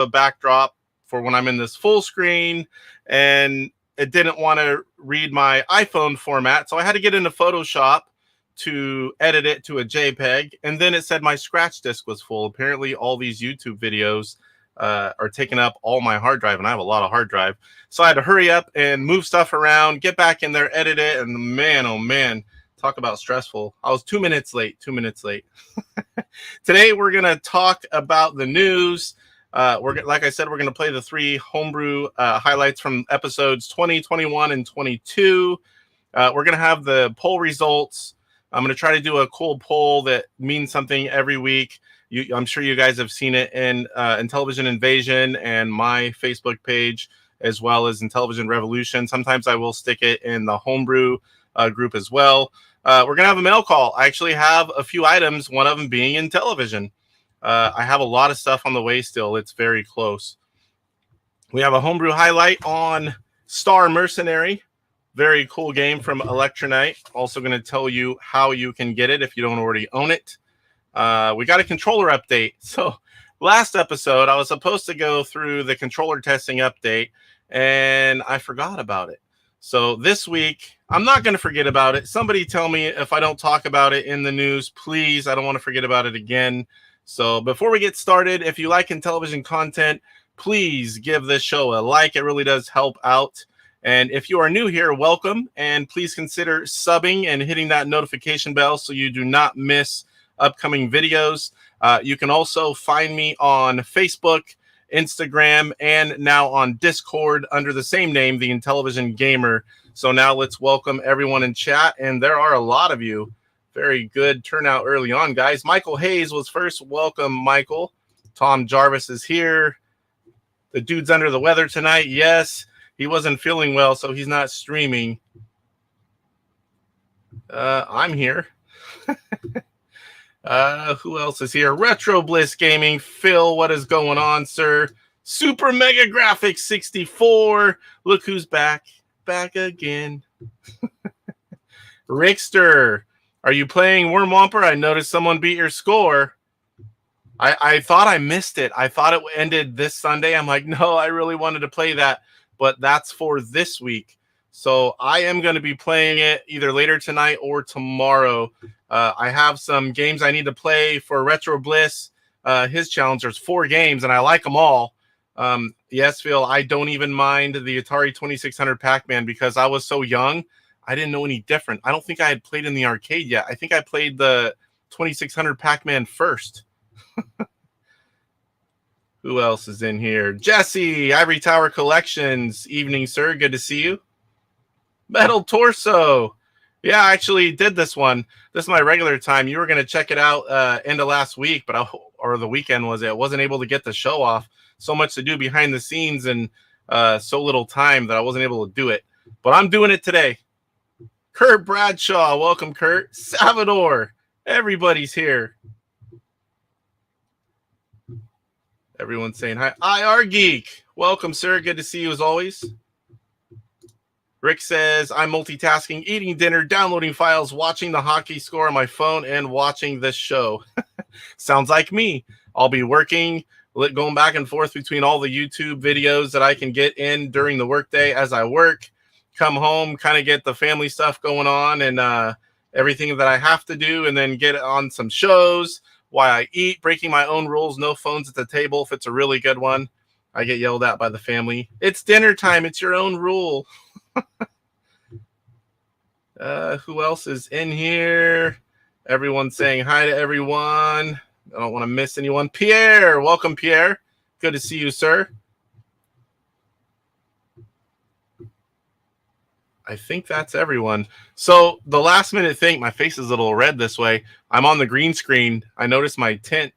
a backdrop for when I'm in this full screen, and it didn't want to read my iPhone format, so I had to get into Photoshop to edit it to a JPEG, and then it said my scratch disk was full. Apparently, all these YouTube videos are taking up all my hard drive, and I have a lot of hard drive. So I had to hurry up and move stuff around, get back in there, edit it, and man, oh man, talk about stressful. I was 2 minutes late. Today, we're going to talk about the news. Like I said, we're going to play the 3 homebrew highlights from episodes 20, 21, and 22. We're going to have the poll results. I'm going to try to do a cool poll that means something every week. I'm sure you guys have seen it in Intellivision Invasion and my Facebook page, as well as Intellivision Revolution. Sometimes I will stick it in the homebrew group as well. We're going to have a mail call. I actually have a few items, one of them being Intellivision. I have a lot of stuff on the way still. It's very close. We have a homebrew highlight on Star Mercenary. Very cool game from Electronite. Also going to tell you how you can get it if you don't already own it. We got a controller update. So last episode, I was supposed to go through the controller testing update, and I forgot about it. So this week, I'm not going to forget about it. Somebody tell me if I don't talk about it in the news, please. I don't want to forget about it again. So before we get started, if you like Intellivision content, please give this show a like. It really does help out. And if you are new here, welcome. And please consider subbing and hitting that notification bell so you do not miss upcoming videos. You can also find me on Facebook, Instagram, and now on Discord under the same name, the Intellivision Gamer. So now let's welcome everyone in chat. And there are a lot of you. Very good turnout early on, guys. Michael Hayes was first. Welcome, Michael. Tom Jarvis is here. The dude's under the weather tonight. Yes, he wasn't feeling well, so he's not streaming. I'm here. Who else is here? Retro Bliss Gaming. Phil, what is going on, sir? Super Mega Graphics 64. Look who's back. Back again. Rickster. Are you playing Worm Womper? I noticed someone beat your score. I thought I missed it. I thought it ended this Sunday. I'm like, no, I really wanted to play that. But that's for this week. So I am going to be playing it either later tonight or tomorrow. I have some games I need to play for Retro Bliss. His challenge, there's 4 games, and I like them all. Yes, Phil, I don't even mind the Atari 2600 Pac-Man because I was so young. I didn't know any different. I don't think I had played in the arcade yet. I think I played the 2600 Pac-Man first. Who else is in here? Jesse, Ivory Tower Collections. Evening, sir. Good to see you. Metal Torso. Yeah, I actually did this one. This is my regular time. You were going to check it out end of last week, but or the weekend was it? I wasn't able to get the show off. So much to do behind the scenes and so little time that I wasn't able to do it. But I'm doing it today. Kurt Bradshaw. Welcome, Kurt. Salvador. Everybody's here. Everyone's saying hi. IR Geek. Welcome, sir. Good to see you as always. Rick says, I'm multitasking, eating dinner, downloading files, watching the hockey score on my phone, and watching this show. Sounds like me. I'll be working, going back and forth between all the YouTube videos that I can get in during the workday as I work. Come home, kind of get the family stuff going on and everything that I have to do, and then get on some shows while I eat, breaking my own rules, no phones at the table if it's a really good one. I get yelled at by the family. It's dinner time. It's your own rule. Who else is in here? Everyone's saying hi to everyone. I don't want to miss anyone. Pierre, welcome, Pierre. Good to see you, sir. I think that's everyone. So the last minute thing, my face is a little red this way. I'm on the green screen. I noticed my tint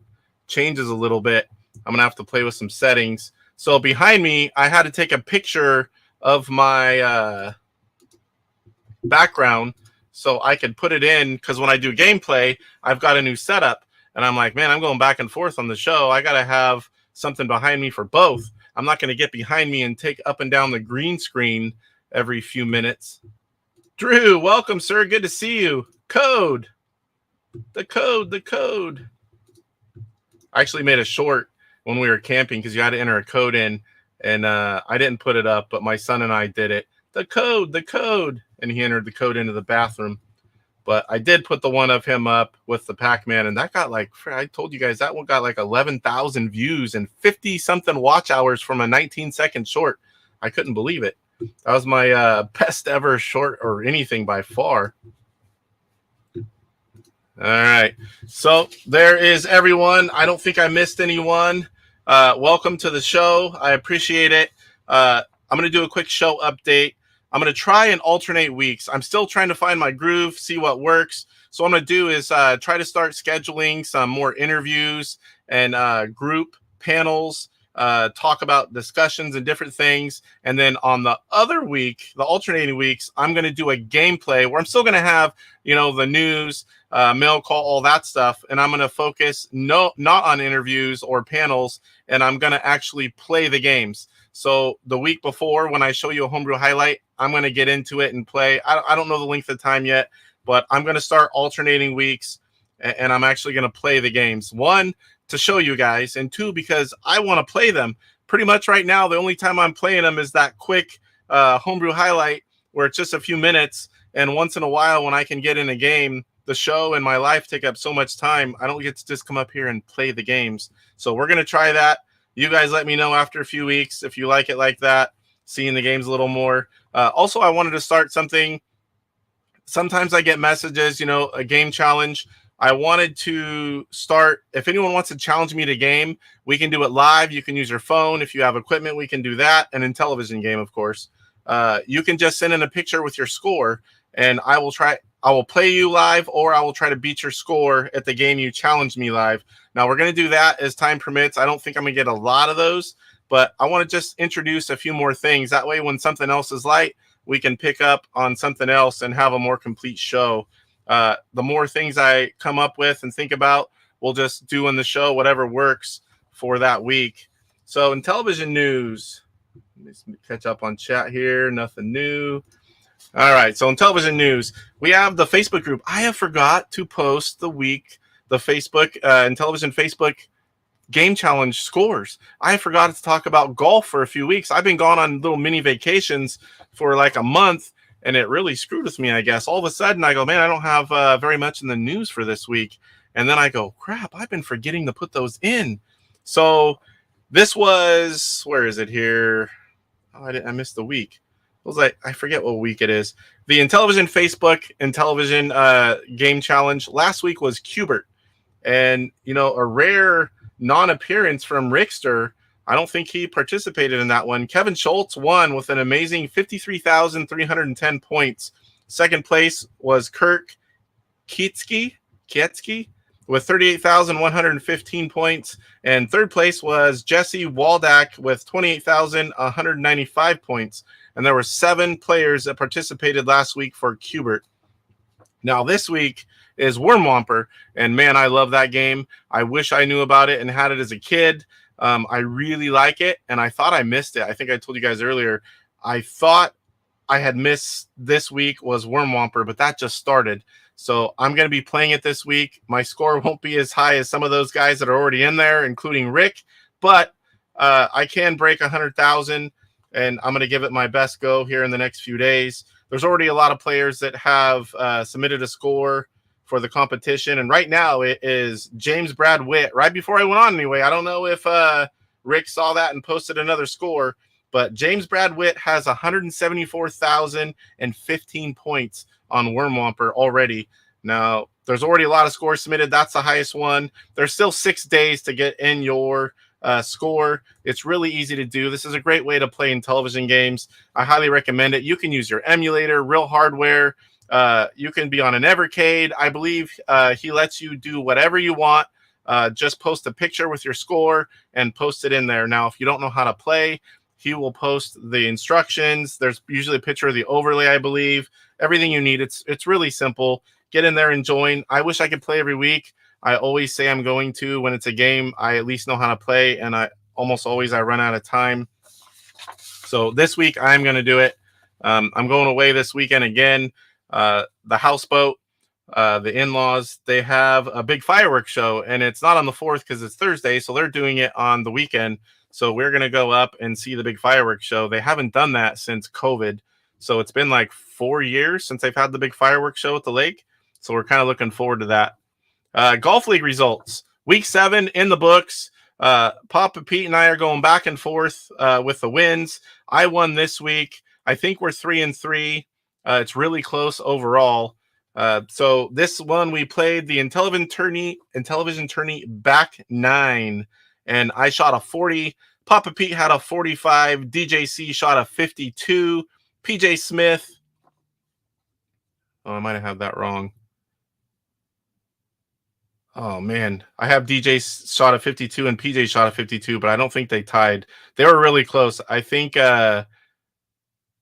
changes a little bit. I'm going to have to play with some settings. So behind me, I had to take a picture of my background so I could put it in, because when I do gameplay, I've got a new setup. And I'm like, man, I'm going back and forth on the show. I got to have something behind me for both. I'm not going to get behind me and take up and down the green screen every few minutes. Drew, welcome, sir. Good to see you. The code. I actually made a short when we were camping because you had to enter a code in, and I didn't put it up, but my son and I did it. The code, and he entered the code into the bathroom. But I did put the one of him up with the Pac-Man, and that got like, I told you guys, that one got like 11,000 views and 50-something watch hours from a 19-second short. I couldn't believe it. That was my best ever short or anything by far. All right. So there is everyone. I don't think I missed anyone. Welcome to the show. I appreciate it. I'm going to do a quick show update. I'm going to try and alternate weeks. I'm still trying to find my groove, see what works. So what I'm going to do is try to start scheduling some more interviews and group panels, talk about discussions and different things. And then on the other week, the alternating weeks, I'm going to do a gameplay where I'm still going to have, the news, mail call, all that stuff. And I'm going to focus not on interviews or panels, and I'm going to actually play the games. So the week before, when I show you a Homebrew Highlight, I'm going to get into it and play. I don't know the length of time yet, but I'm going to start alternating weeks, and I'm actually going to play the games. One, to show you guys, and two, because I want to play them. Pretty much right now, the only time I'm playing them is that quick Homebrew Highlight where it's just a few minutes, and once in a while when I can get in a game, the show and my life take up so much time, I don't get to just come up here and play the games. So we're going to try that. You guys let me know after a few weeks if you like it like that, seeing the games a little more. Also, I wanted to start something. Sometimes I get messages, a game challenge. I wanted to start, if anyone wants to challenge me to game, we can do it live. You can use your phone. If you have equipment, we can do that. And in Intellivision game, of course. You can just send in a picture with your score, and I will play you live, or I will try to beat your score at the game you challenged me live. Now, we're going to do that as time permits. I don't think I'm going to get a lot of those, but I want to just introduce a few more things. That way, when something else is light, we can pick up on something else and have a more complete show. The more things I come up with and think about, we'll just do in the show whatever works for that week. So Intellivision news, let's catch up on chat here. Nothing new. All right. So Intellivision news, we have the Facebook group. I have forgot to post the Facebook Intellivision Facebook game challenge scores. I forgot to talk about golf for a few weeks. I've been gone on little mini vacations for like a month, and it really screwed with me, I guess. All of a sudden, I go, man, I don't have very much in the news for this week. And then I go, crap, I've been forgetting to put those in. So this was, where is it here? Oh, I missed the week. It was like, I forget what week it is. The Intellivision Facebook Intellivision game challenge last week was Cubert. And, a rare non-appearance from Rickster. I don't think he participated in that one. Kevin Schultz won with an amazing 53,310 points. Second place was Kirk Kietzke with 38,115 points. And third place was Jesse Waldak with 28,195 points. And there were 7 players that participated last week for Cubert. Now this week is Wormwomper, and man, I love that game. I wish I knew about it and had it as a kid. I really like it, and I thought I missed it. I think I told you guys earlier, I thought I had missed this week was Wormwomper, but that just started. So I'm going to be playing it this week. My score won't be as high as some of those guys that are already in there, including Rick, but I can break 100,000, and I'm going to give it my best go here in the next few days. There's already a lot of players that have submitted a score for the competition. And right now it is James Brad Witt. Right before I went on anyway, I don't know if Rick saw that and posted another score, but James Brad Witt has 174,015 points on Wormwomper already. Now, there's already a lot of scores submitted. That's the highest one. There's still 6 days to get in your score. It's really easy to do. This is a great way to play Intellivision games. I highly recommend it. You can use your emulator, real hardware. You can be on an Evercade. I believe he lets you do whatever you want. Just post a picture with your score and post it in there. Now, if you don't know how to play, he will post the instructions. There's usually a picture of the overlay, I believe. Everything you need. It's really simple. Get in there and join. I wish I could play every week. I always say I'm going to. When it's a game, I at least know how to play, and I run out of time. So this week, I'm going to do it. I'm going away this weekend again. The houseboat, the in-laws, they have a big fireworks show, and it's not on the 4th because it's Thursday, so they're doing it on the weekend. So we're going to go up and see the big fireworks show. They haven't done that since COVID. So it's been like 4 years since they've had the big fireworks show at the lake. So we're kind of looking forward to that. Golf league results. Week 7 in the books. Papa Pete and I are going back and forth with the wins. I won this week. I think we're 3-3. It's really close overall. So this one we played the Intellivision tourney back 9, and I shot a 40. Papa Pete had a 45. DJC shot a 52. PJ Smith. Oh, I might have had that wrong. Oh man, I have DJ shot a 52 and PJ shot a 52, but I don't think they tied. They were really close. I think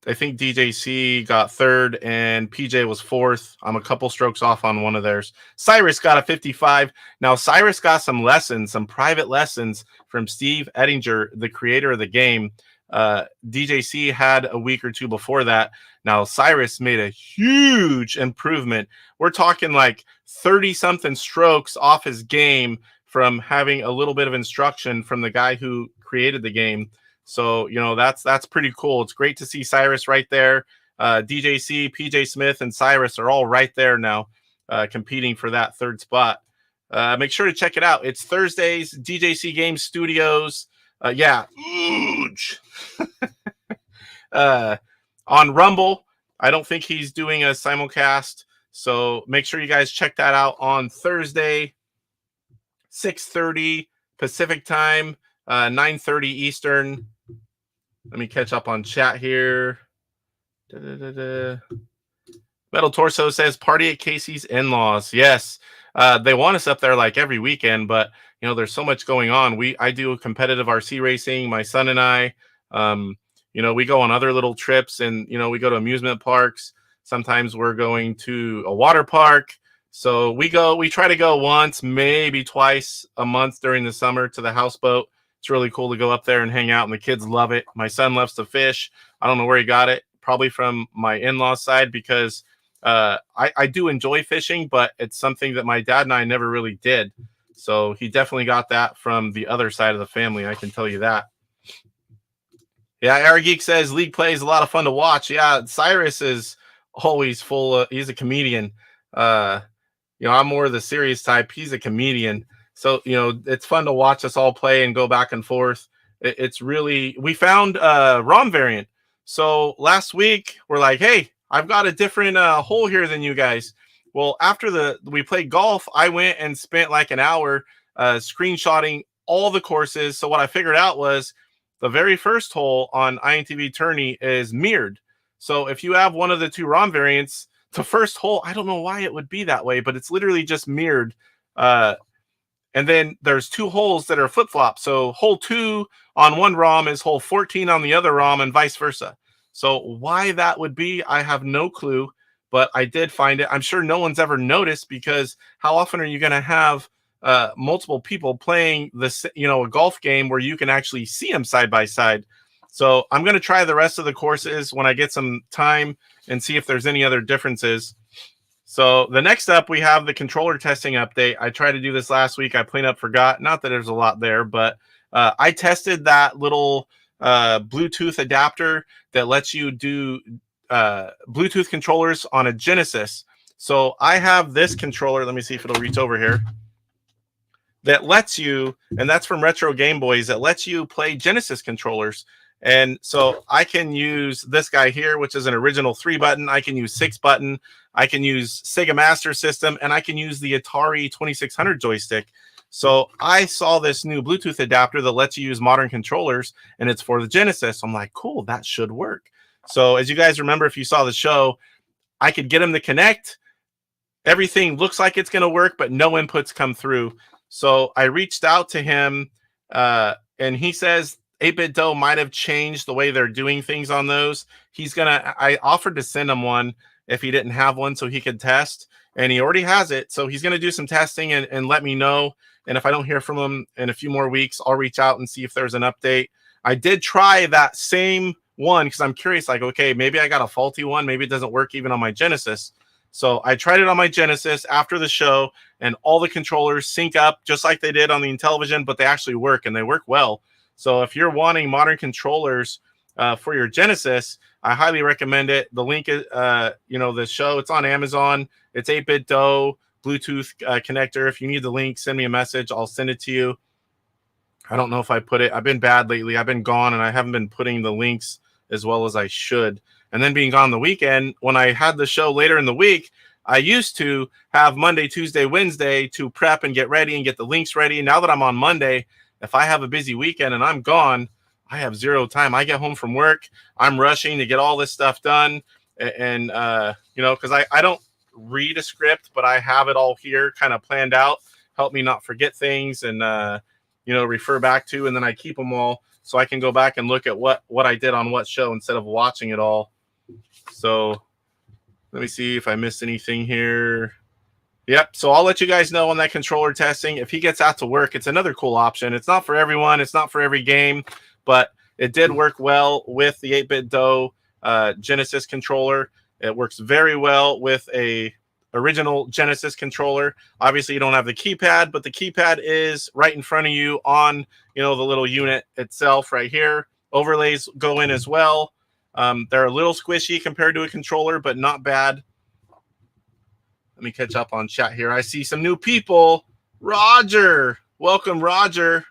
DJC got 3rd and PJ was 4th. I'm a couple strokes off on one of theirs. Cyrus got a 55. Now Cyrus got some lessons, some private lessons from Steve Ettinger, the creator of the game. DJC had a week or two before that. Now Cyrus made a huge improvement. We're talking like 30-something strokes off his game from having a little bit of instruction from the guy who created the game. So, that's pretty cool. It's great to see Cyrus right there. DJC, PJ Smith, and Cyrus are all right there now competing for that 3rd spot. Make sure to check it out. It's Thursdays, DJC Game Studios. Huge. On Rumble. I don't think he's doing a simulcast. So make sure you guys check that out on Thursday, 6:30 Pacific time, 9:30 Eastern. Let me catch up on chat here. Metal Torso says, party at Casey's in-laws. Yes. They want us up there like every weekend, but there's so much going on. I do competitive RC racing, my son and I. We go on other little trips, and we go to amusement parks. Sometimes we're going to a water park. So we try to go once, maybe twice a month during the summer to the houseboat. It's really cool to go up there and hang out, and the kids love it. My son loves to fish. I don't know where he got it, probably from my in-laws side, because I do enjoy fishing, but it's something that my dad and I never really did. So he definitely got that from the other side of the family. I can tell you that. Yeah, Air Geek says league play is a lot of fun to watch. Yeah, Cyrus is always full. He's a comedian. I'm more of the serious type. He's a comedian. So, it's fun to watch us all play and go back and forth. It's really, we found a ROM variant. So last week we're like, hey, I've got a different hole here than you guys. Well, after we played golf, I went and spent like an hour screenshotting all the courses. So what I figured out was the very first hole on INTV tourney is mirrored. So if you have one of the 2 ROM variants, the first hole, I don't know why it would be that way, but it's literally just mirrored. And then there's 2 holes that are flip-flop. So hole 2 on one ROM is hole 14 on the other ROM, and vice versa. So why that would be, I have no clue, but I did find it. I'm sure no one's ever noticed, because how often are you going to have multiple people playing this, a golf game where you can actually see them side by side? So I'm going to try the rest of the courses when I get some time and see if there's any other differences. So the next up, we have the controller testing update. I tried to do this last week. I plain up forgot. Not that there's a lot there, but I tested that little Bluetooth adapter that lets you do Bluetooth controllers on a Genesis. So I have this controller. Let me see if it'll reach over here. That lets you, and that's from Retro Game Boys, that lets you play Genesis controllers. And so I can use this guy here, which is an original 3-button. I can use 6-button. I can use Sega Master System, and I can use the Atari 2600 joystick. So I saw this new Bluetooth adapter that lets you use modern controllers, and it's for the Genesis. I'm like, cool, that should work. So as you guys remember, if you saw the show, I could get them to connect. Everything looks like it's going to work, but no inputs come through. So I reached out to him, and he says 8-Bit Dough might have changed the way they're doing things on those. I offered to send him one if he didn't have one so he could test, and he already has it. So he's going to do some testing and let me know. And if I don't hear from him in a few more weeks, I'll reach out and see if there's an update. I did try that same one because I'm curious, like, okay, maybe I got a faulty one. Maybe it doesn't work even on my Genesis. So I tried it on my Genesis after the show, and all the controllers sync up just like they did on the Intellivision, but they actually work, and they work well. So if you're wanting modern controllers for your Genesis, I highly recommend it. The link is, the show, it's on Amazon. It's 8-bit Dough, Bluetooth connector. If you need the link, send me a message. I'll send it to you. I don't know if I put it. I've been bad lately. I've been gone, and I haven't been putting the links as well as I should. And then being gone the weekend, when I had the show later in the week, I used to have Monday, Tuesday, Wednesday to prep and get ready and get the links ready. Now that I'm on Monday, if I have a busy weekend and I'm gone, I have zero time. I get home from work, I'm rushing to get all this stuff done. And because I don't read a script, but I have it all here kind of planned out, help me not forget things and, refer back to, and then I keep them all so I can go back and look at what I did on what show instead of watching it all. So let me see if I missed anything here. Yep. So I'll let you guys know on that controller testing. If he gets out to work, it's another cool option. It's not for everyone. It's not for every game, but it did work well with the 8-bit Dough Genesis controller. It works very well with a original Genesis controller. Obviously, you don't have the keypad, but the keypad is right in front of you on, the little unit itself right here. Overlays go in as well. They're a little squishy compared to a controller, but not bad. Let me catch up on chat here. I see some new people. Roger. Welcome, Roger.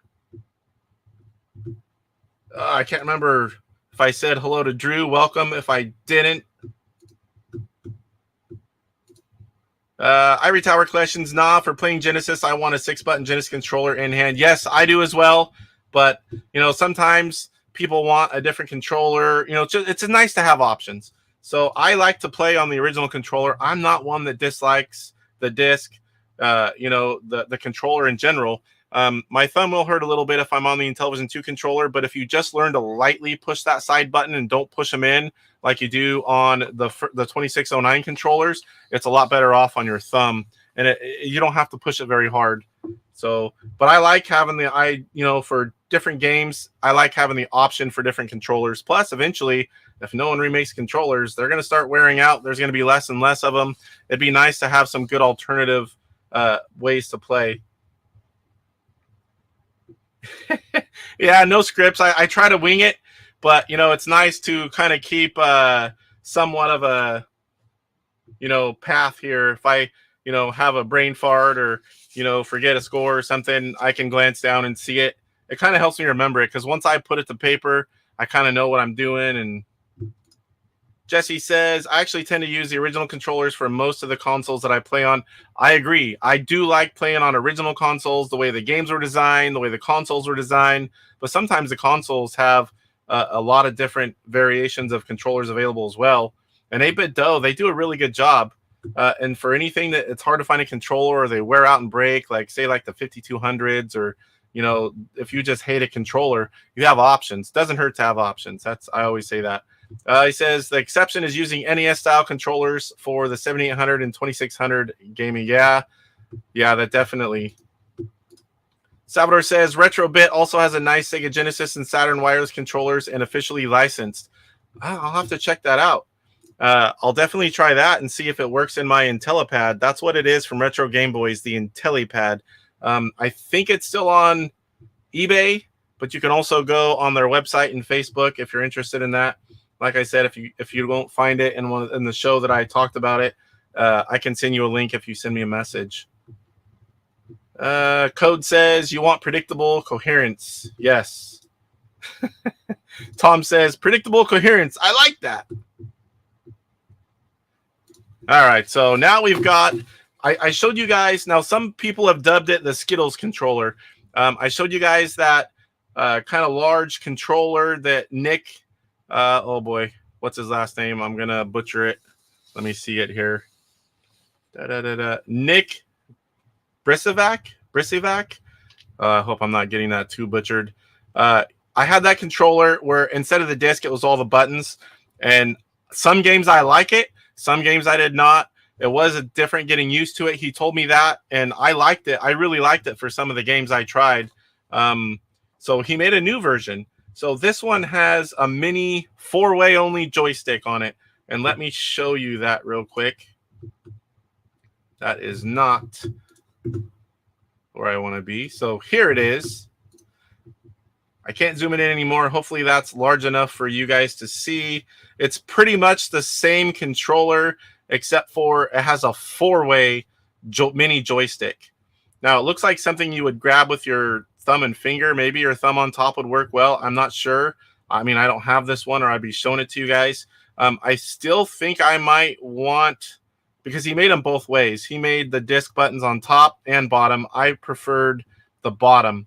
I can't remember if I said hello to Drew. Welcome. If I didn't. Ivory Tower questions. Nah, for playing Genesis, I want a 6-button Genesis controller in hand. Yes, I do as well. But, sometimes people want a different controller. It's nice to have options. So I like to play on the original controller. I'm not one that dislikes the disc, the controller in general. My thumb will hurt a little bit if I'm on the Intellivision 2 controller, but if you just learn to lightly push that side button and don't push them in like you do on the 2609 controllers, it's a lot better off on your thumb, and you don't have to push it very hard. So, but I like having for different games, I like having the option for different controllers. Plus, eventually, if no one remakes controllers, they're going to start wearing out. There's going to be less and less of them. It'd be nice to have some good alternative ways to play. Yeah, no scripts. I try to wing it, but it's nice to kind of keep somewhat of a path here. If I have a brain fart or forget a score or something, I can glance down and see it. It kind of helps me remember it, because once I put it to paper, I kind of know what I'm doing. And Jesse says, I actually tend to use the original controllers for most of the consoles that I play on. I agree. I do like playing on original consoles, the way the games were designed, the way the consoles were designed. But sometimes the consoles have a lot of different variations of controllers available as well. And 8-bit Dough, they do a really good job. And for anything that it's hard to find a controller or they wear out and break, like say like the 5200s, or if you just hate a controller, you have options. Doesn't hurt to have options. I always say that. He says the exception is using NES style controllers for the 7800 and 2600 gaming. Yeah, that definitely. Salvador says Retrobit also has a nice Sega Genesis and Saturn wireless controllers and officially licensed. I'll have to check that out. I'll definitely try that and see if it works in my IntelliPad. That's what it is from Retro Game Boys, the IntelliPad. I think it's still on eBay, but you can also go on their website and Facebook if you're interested in that. Like I said, if you won't find it in the show that I talked about it, I can send you a link if you send me a message. Code says you want predictable coherence. Yes. Tom says predictable coherence. I like that. All right, so now we've got. I showed you guys. Now some people have dubbed it the Skittles controller. I showed you guys that kind of large controller that Nick. Oh boy, what's his last name? I'm gonna butcher it. Let me see it here. Nick Brisevac. I hope I'm not getting that too butchered. I had that controller where instead of the disc, it was all the buttons. And some games I like it, some games I did not. It was a different getting used to it. He told me that, and I liked it. I really liked it for some of the games I tried. So he made a new version. So this one has a mini 4-way only joystick on it. And let me show you that real quick. That is not where I want to be. So here it is. I can't zoom it in anymore. Hopefully that's large enough for you guys to see. It's pretty much the same controller, except for it has a 4-way mini joystick. Now, it looks like something you would grab with your thumb and finger. Maybe your thumb on top would work well. I'm not sure. I mean, I don't have this one, or I'd be showing it to you guys. I still think I might want, because he made them both ways. He made the disc buttons on top and bottom. I preferred the bottom.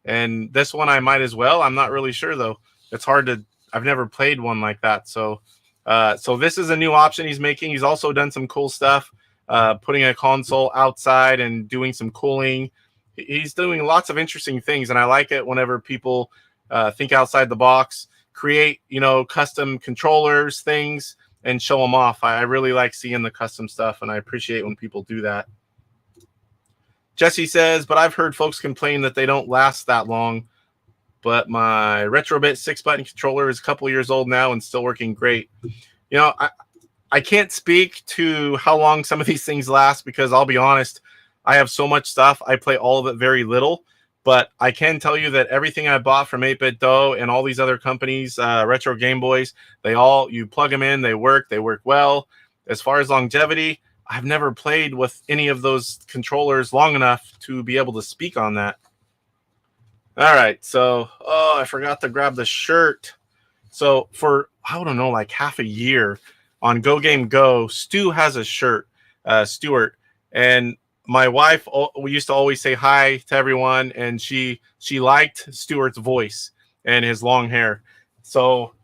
And this one I might as well. I'm not really sure, though. It's hard to, I've never played one like that. So this is a new option he's making. He's also done some cool stuff, putting a console outside and doing some cooling. He's doing lots of interesting things, and I like it whenever people think outside the box, create, custom controllers, things, and show them off. I really like seeing the custom stuff, and I appreciate when people do that. Jesse says, but I've heard folks complain that they don't last that long. But my Retrobit 6-button controller is a couple years old now and still working great. I can't speak to how long some of these things last, because I'll be honest, I have so much stuff. I play all of it very little. But I can tell you that everything I bought from 8-Bit Dough and all these other companies, Retro Game Boys, you plug them in, they work well. As far as longevity, I've never played with any of those controllers long enough to be able to speak on that. All right, so, I forgot to grab the shirt. So for, I don't know, like half a year on Go Game Go, Stu has a shirt, Stuart, and my wife, we used to always say hi to everyone, and she liked Stuart's voice and his long hair. So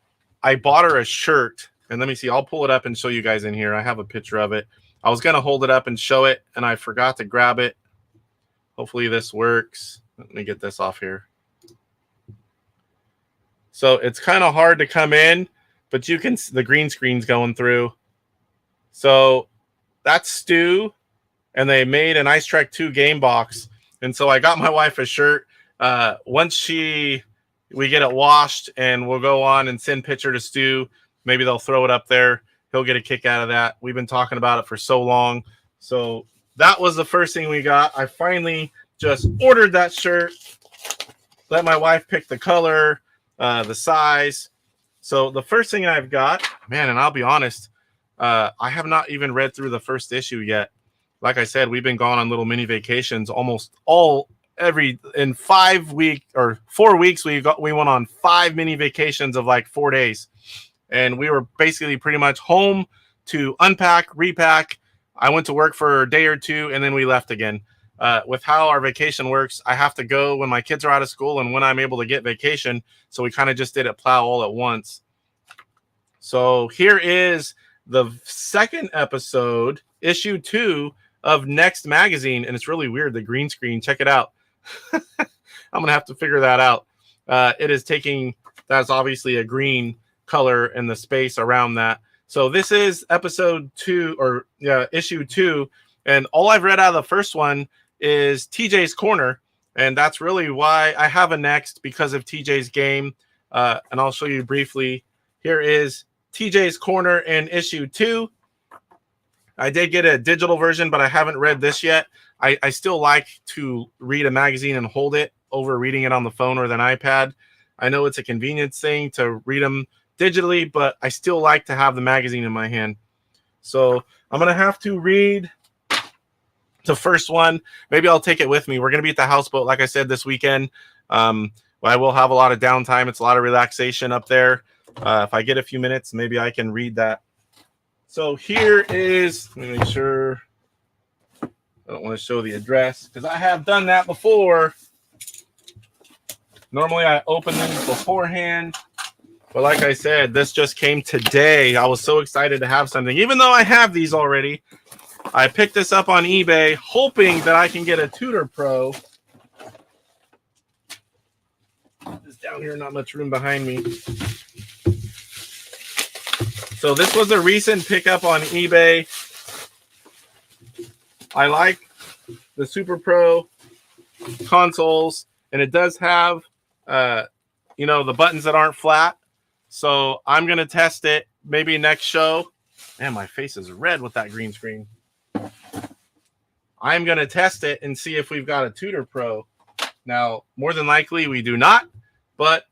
I bought her a shirt, and let me see, I'll pull it up and show you guys in here. I have a picture of it. I was going to hold it up and show it, and I forgot to grab it. Hopefully this works. Let me get this off here. So it's kind of hard to come in, but you can see the green screen's going through. So that's Stu, and they made an Ice Trek 2 game box. And so I got my wife a shirt. Once we get it washed, and we'll go on and send picture to Stu. Maybe they'll throw it up there. He'll get a kick out of that. We've been talking about it for so long. So that was the first thing we got. I finally just ordered that shirt. Let my wife pick the color, the size. So the first thing I've got, man, and I'll be honest, I have not even read through the first issue yet. Like I said, we've been gone on little mini vacations in 5 weeks or 4 weeks. We went on 5 mini vacations of like 4 days. And we were basically pretty much home to unpack, repack. I went to work for a day or two, and then we left again. With how our vacation works, I have to go when my kids are out of school and when I'm able to get vacation. So we kind of just did it plow all at once. So here is the second episode, issue 2 of Next Magazine. And it's really weird, the green screen. Check it out. I'm going to have to figure that out. It is taking, that's obviously a green color in the space around that. So this is episode 2, or issue 2. And all I've read out of the first one is TJ's Corner. And that's really why I have a Next, because of TJ's game. And I'll show you briefly. Here is TJ's Corner in issue 2. I did get a digital version, but I haven't read this yet. I still like to read a magazine and hold it over reading it on the phone or an iPad. I know it's a convenience thing to read them digitally, but I still like to have the magazine in my hand. So I'm going to have to read the first one. Maybe I'll take it with me. We're going to be at the houseboat, like I said, this weekend. I will have a lot of downtime. It's a lot of relaxation up there. If I get a few minutes, maybe I can read that. So here is, let me make sure. I don't want to show the address because I have done that before. Normally I open these beforehand. But like I said, this just came today. I was so excited to have something. Even though I have these already, I picked this up on eBay, hoping that I can get a Tutor Pro. It's down here, not much room behind me. So this was a recent pickup on eBay. I like the Super Pro consoles, and it does have, the buttons that aren't flat. So I'm going to test it maybe next show. Man, my face is red with that green screen. I'm going to test it and see if we've got a Tutor Pro. Now, more than likely we do not, but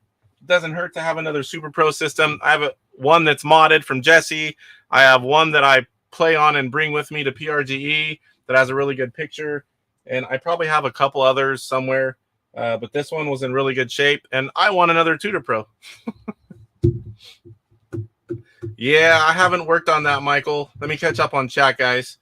it doesn't hurt to have another Super Pro system. I have one that's modded from Jesse. I have one that I play on and bring with me to PRGE that has a really good picture. And I probably have a couple others somewhere, but this one was in really good shape. And I want another Tutor Pro. Yeah, I haven't worked on that, Michael. Let me catch up on chat, guys.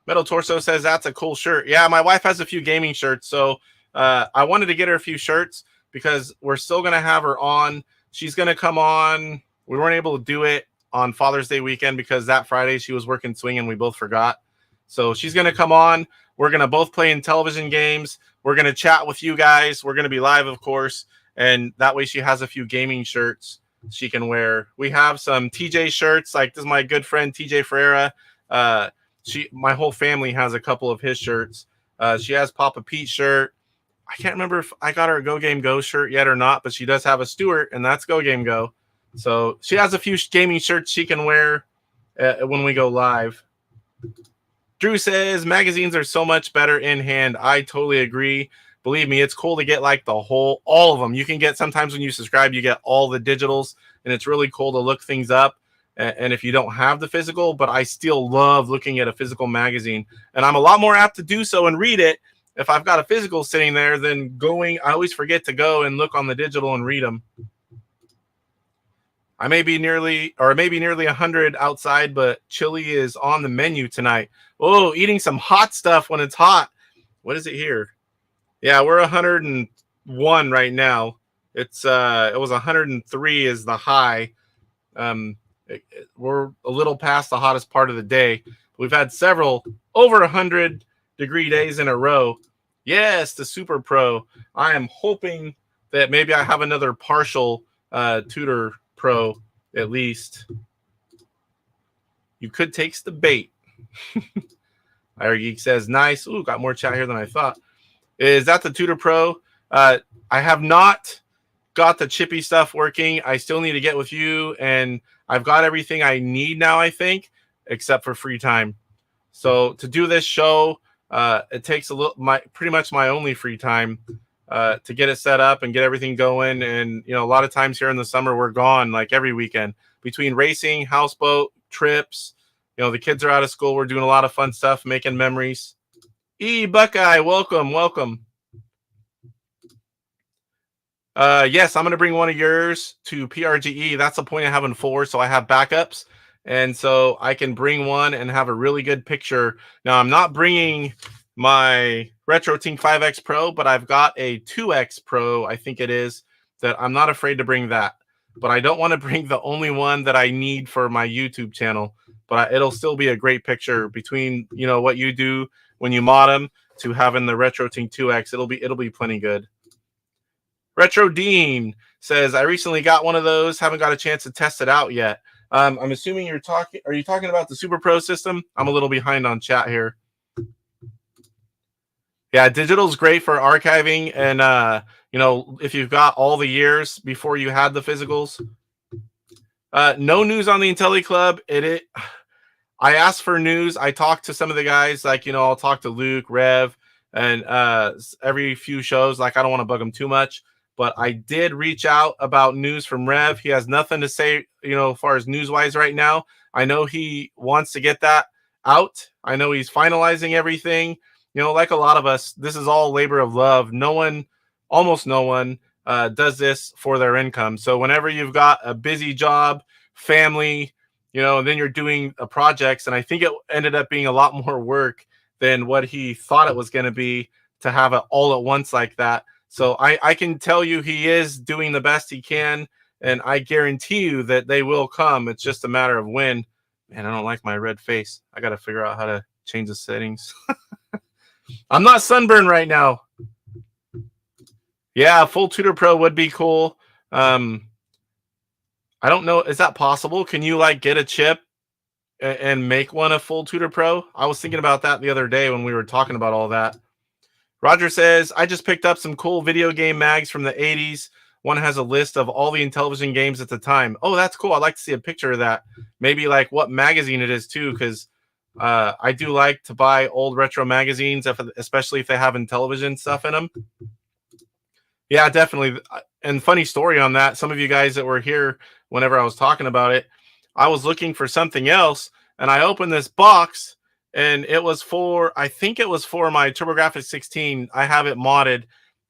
Metal Torso says that's a cool shirt. Yeah, my wife has a few gaming shirts, so I wanted to get her a few shirts because we're still going to have her on. She's going to come on. We weren't able to do it on Father's Day weekend because that Friday she was working swing and we both forgot. So she's going to come on. We're going to both play Intellivision games. We're going to chat with you guys. We're going to be live, of course, and that way she has a few gaming shirts she can wear. We have some TJ shirts. Like, this is my good friend TJ Ferreira. My whole family has a couple of his shirts. She has Papa Pete's shirt. I can't remember if I got her a Go Game Go shirt yet or not, but she does have a Stewart, and that's Go Game Go. So she has a few gaming shirts she can wear when we go live. Drew says magazines are so much better in hand. I totally agree. Believe me, it's cool to get like all of them. You can get, sometimes when you subscribe, you get all the digitals, and it's really cool to look things up. And if you don't have the physical, but I still love looking at a physical magazine, and I'm a lot more apt to do so and read it if I've got a physical sitting there than going. I always forget to go and look on the digital and read them. I may be nearly 100 outside, but chili is on the menu tonight. Oh, eating some hot stuff when it's hot. What is it here? Yeah, we're 101 right now. It was 103 is the high. We're a little past the hottest part of the day. We've had several over 100-degree days in a row. Yes, the Super Pro. I am hoping that maybe I have another partial Tutor Pro at least. You could take the bait. Iron Geek says, nice. Ooh, got more chat here than I thought. Is that the Tutor Pro? I have not got the chippy stuff working. I still need to get with you, and I've got everything I need now, I think, except for free time. So to do this show, it takes pretty much my only free time to get it set up and get everything going. And a lot of times here in the summer we're gone like every weekend between racing, houseboat trips. The kids are out of school. We're doing a lot of fun stuff, making memories. Buckeye, welcome. Yes, I'm going to bring one of yours to PRGE. That's the point of having 4, so I have backups. And so I can bring one and have a really good picture. Now, I'm not bringing my RetroTink 5X Pro, but I've got a 2X Pro, I think it is, that I'm not afraid to bring that. But I don't want to bring the only one that I need for my YouTube channel. But it'll still be a great picture between, what you do when you mod them to having the RetroTink 2X. It'll be plenty good. Retro Dean says, I recently got one of those. Haven't got a chance to test it out yet. I'm assuming are you talking about the Super Pro system? I'm a little behind on chat here. Yeah, digital's great for archiving. And, if you've got all the years before you had the physicals. No news on the Intelli Club. I asked for news. I talked to some of the guys, like, I'll talk to Luke, Rev, and every few shows. Like, I don't want to bug them too much. But I did reach out about news from Rev. He has nothing to say, as far as news-wise right now. I know he wants to get that out. I know he's finalizing everything. Like a lot of us, this is all labor of love. Almost no one does this for their income. So whenever you've got a busy job, family, and then you're doing projects, and I think it ended up being a lot more work than what he thought it was going to be to have it all at once like that. So I can tell you he is doing the best he can, and I guarantee you that they will come. It's just a matter of when. Man, I don't like my red face. I got to figure out how to change the settings. I'm not sunburned right now. Yeah, full Tutor Pro would be cool. I don't know. Is that possible? Can you get a chip and make one a full Tutor Pro? I was thinking about that the other day when we were talking about all that. Roger says, I just picked up some cool video game mags from the 80s. One has a list of all the Intellivision games at the time. Oh, that's cool. I'd like to see a picture of that. Maybe what magazine it is too, because I do like to buy old retro magazines, especially if they have Intellivision stuff in them. Yeah, definitely. And funny story on that. Some of you guys that were here whenever I was talking about it, I was looking for something else, and I opened this box, and it was for, I think it was for my TurboGrafx 16. I have it modded,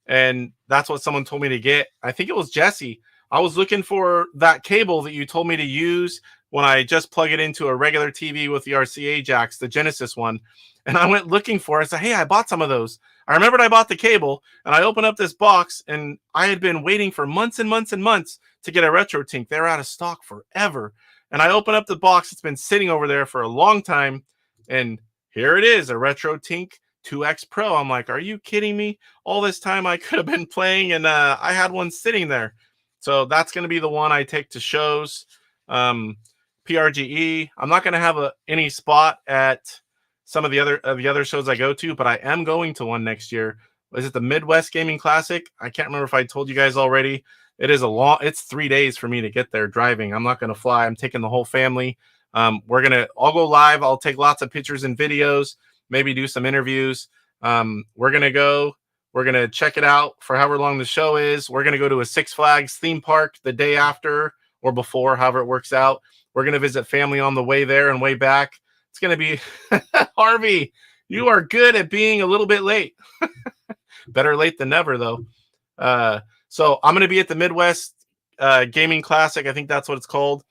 and that's what someone told me to get. I think it was Jesse. I was looking for that cable that you told me to use when I just plug it into a regular TV with the RCA jacks, the Genesis one. And I went looking for it. I said, hey, I bought some of those. I remembered I bought the cable, and I opened up this box, and I had been waiting for months and months and months to get a RetroTink. They're out of stock forever. And I open up the box. It's been sitting over there for a long time, and here it is, a RetroTink 2X Pro. I'm like, are you kidding me? All this time I could have been playing, and I had one sitting there. So that's going to be the one I take to shows. PRGE. I'm not going to have any spot at some of the other shows I go to, but I am going to one next year. Is it the Midwest Gaming Classic? I can't remember if I told you guys already. It's 3 days for me to get there driving. I'm not going to fly. I'm taking the whole family. I'll go live. I'll take lots of pictures and videos, maybe do some interviews. We're going to check it out for however long the show is. We're going to go to a Six Flags theme park the day after or before, however it works out. We're going to visit family on the way there and way back. It's going to be Harvey. You are good at being a little bit late. Better late than never, though. So I'm going to be at the Midwest Gaming Classic. I think that's what it's called.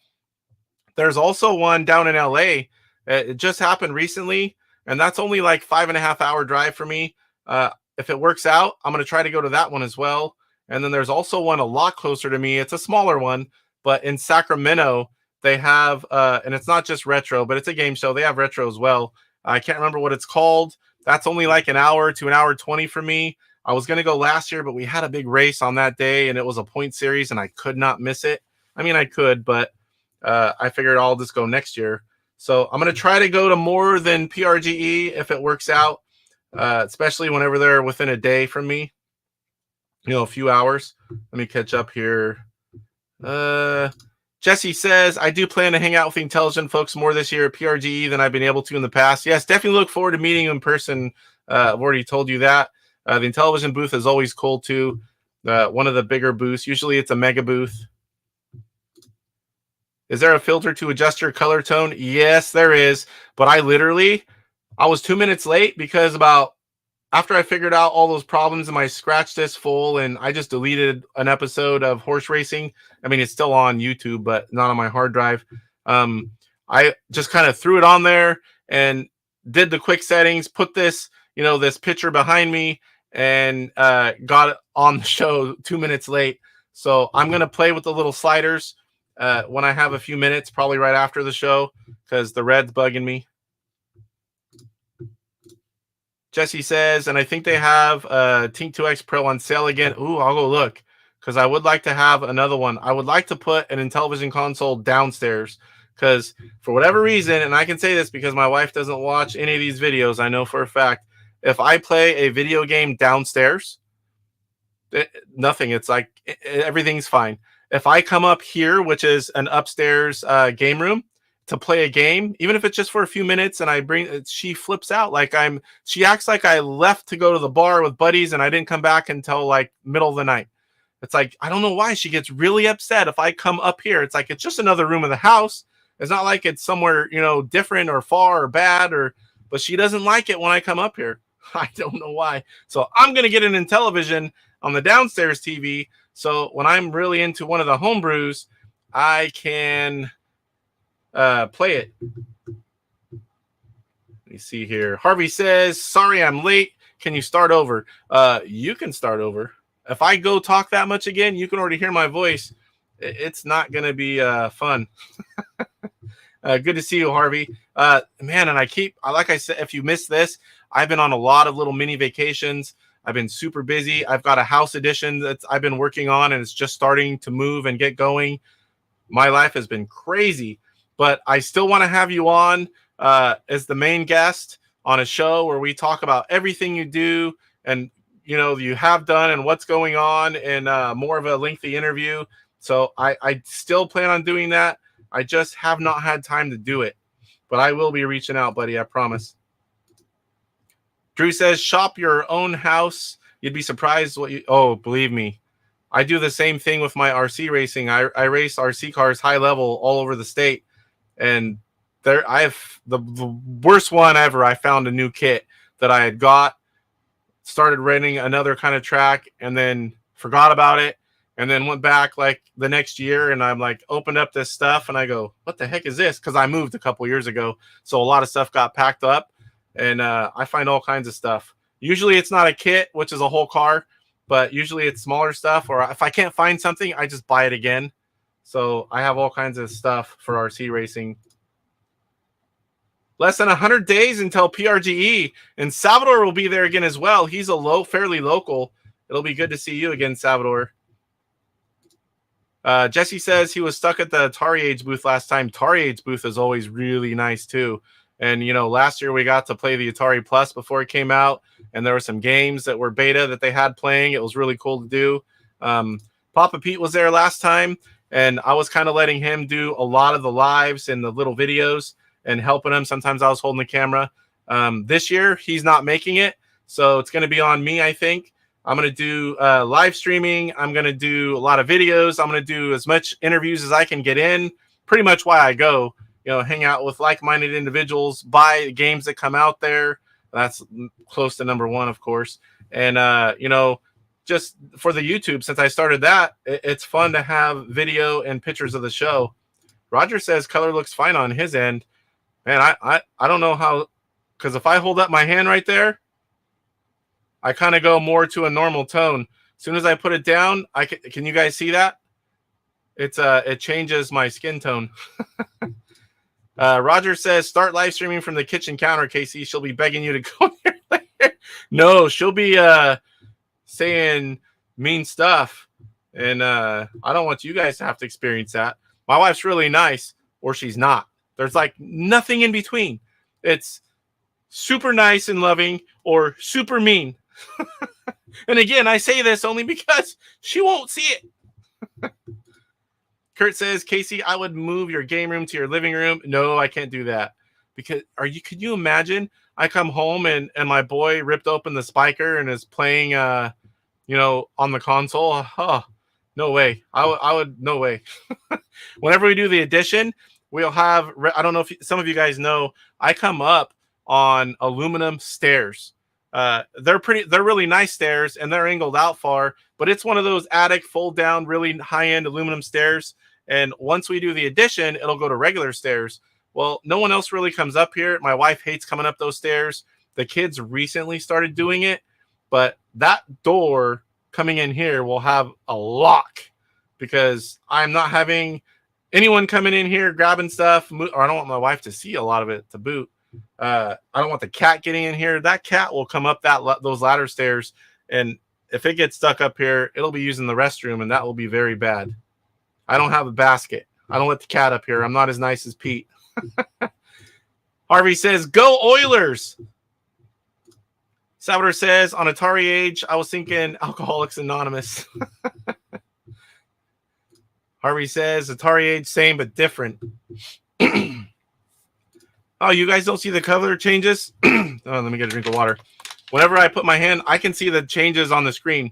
There's also one down in LA. It just happened recently, and that's only like 5.5 hour drive for me. If it works out, I'm going to try to go to that one as well. And then there's also one a lot closer to me. It's a smaller one, but in Sacramento, they have, and it's not just retro, but it's a game show. They have retro as well. I can't remember what it's called. That's only like an hour to an hour 20 for me. I was going to go last year, but we had a big race on that day, and it was a point series, and I could not miss it. I mean, I could, but I figured I'll just go next year. So I'm going to try to go to more than PRGE if it works out, especially whenever they're within a day from me, a few hours. Let me catch up here. Jesse says, I do plan to hang out with the Intellivision folks more this year at PRGE than I've been able to in the past. Yes, definitely look forward to meeting you in person. I've already told you that. The Intellivision booth is always cool, too. One of the bigger booths. Usually it's a mega booth. Is there a filter to adjust your color tone? Yes, there is. But I was 2 minutes late because after I figured out all those problems in my scratch disk full, and I just deleted an episode of horse racing. I mean, it's still on YouTube, but not on my hard drive. I just kind of threw it on there and did the quick settings, put this picture behind me, and got it on the show 2 minutes late. So I'm going to play with the little sliders when I have a few minutes, probably right after the show, because the red's bugging me. Jesse says, and I think they have Tink 2X Pro on sale again. Ooh, I'll go look, because I would like to have another one. I would like to put an Intellivision console downstairs, because for whatever reason, and I can say this because my wife doesn't watch any of these videos, I know for a fact, if I play a video game downstairs, nothing. It's like everything's fine. If I come up here, which is an upstairs game room, to play a game, even if it's just for a few minutes, and she flips out. She acts like I left to go to the bar with buddies and I didn't come back until like middle of the night. It's like, I don't know why she gets really upset if I come up here. It's like, it's just another room of the house. It's not like it's somewhere, different or far or bad, but she doesn't like it when I come up here. I don't know why. So I'm going to get an Intellivision on the downstairs TV. So when I'm really into one of the homebrews, I can play it. Let me see here. Harvey says, sorry, I'm late. Can you start over? You can start over. If I go talk that much again, you can already hear my voice. It's not going to be fun. Good to see you, Harvey. Man, and like I said, if you missed this, I've been on a lot of little mini vacations. I've been super busy. I've got a house edition that I've been working on, and it's just starting to move and get going. My life has been crazy, but I still want to have you on as the main guest on a show where we talk about everything you do and you have done and what's going on, and more of a lengthy interview. So I still plan on doing that. I just have not had time to do it. But I will be reaching out, buddy. I promise. Drew says, shop your own house. You'd be surprised what you... Oh, believe me. I do the same thing with my RC racing. I race RC cars high level all over the state. And there, I have the worst one ever. I found a new kit that I had got, started renting another kind of track, and then forgot about it. And then went back like the next year, and I'm like, opened up this stuff, and I go, what the heck is this? Because I moved a couple years ago. So a lot of stuff got packed up. And I find all kinds of stuff. Usually it's not a kit, which is a whole car, but usually it's smaller stuff. Or if I can't find something, I just buy it again. So I have all kinds of stuff for RC racing. Less than 100 days until PRGE, and Salvador will be there again as well. He's a fairly local. It'll be good to see you again, Salvador. Jesse says he was stuck at the Atari Age booth last time. Atari Age booth is always really nice too. And, you know, last year we got to play the Atari Plus before it came out, and there were some games that were beta that they had playing. It was really cool to do. Papa Pete was there last time, and I was kind of letting him do a lot of the lives and the little videos and helping him. Sometimes I was holding the camera. This year, he's not making it, so it's going to be on me, I think. I'm going to do live streaming. I'm going to do a lot of videos. I'm going to do as much interviews as I can get in. Pretty much why I go. You know, hang out with like-minded individuals, buy games that come out there. That's close to number one, of course. And, you know, just for the YouTube, since I started that, it's fun to have video and pictures of the show. Roger says color looks fine on his end. Man, I don't know how, because if I hold up my hand right there, I kind of go more to a normal tone. As soon as I put it down, can you guys see that? It changes my skin tone. Roger says, start live streaming from the kitchen counter, Casey. She'll be begging you to go there later. No, she'll be saying mean stuff. And I don't want you guys to have to experience that. My wife's really nice, or she's not. There's like nothing in between. It's super nice and loving or super mean. And again, I say this only because she won't see it. Kurt says, Casey, I would move your game room to your living room. No, I can't do that. Because could you imagine? I come home and my boy ripped open the spiker and is playing you know, on the console. Oh, no way. I would no way. Whenever we do the edition, we'll have, I don't know if some of you guys know, I come up on aluminum stairs. They're really nice stairs, and they're angled out far, but it's one of those attic fold down, really high-end aluminum stairs. And once we do the addition, it'll go to regular stairs. Well, no one else really comes up here. My wife hates coming up those stairs. The kids recently started doing it, but that door coming in here will have a lock because I'm not having anyone coming in here grabbing stuff, or I don't want my wife to see a lot of it to boot. I don't want the cat getting in here. That cat will come up those ladder stairs, and if it gets stuck up here, it'll be using the restroom, and that will be very bad. I don't have a basket. I don't let the cat up here. I'm not as nice as Pete. Harvey says, go Oilers. Salvador says, on Atari Age, I was thinking Alcoholics Anonymous. Harvey says, Atari Age, same but different. Oh, you guys don't see the color changes? Oh, let me get a drink of water. Whenever I put my hand, I can see the changes on the screen.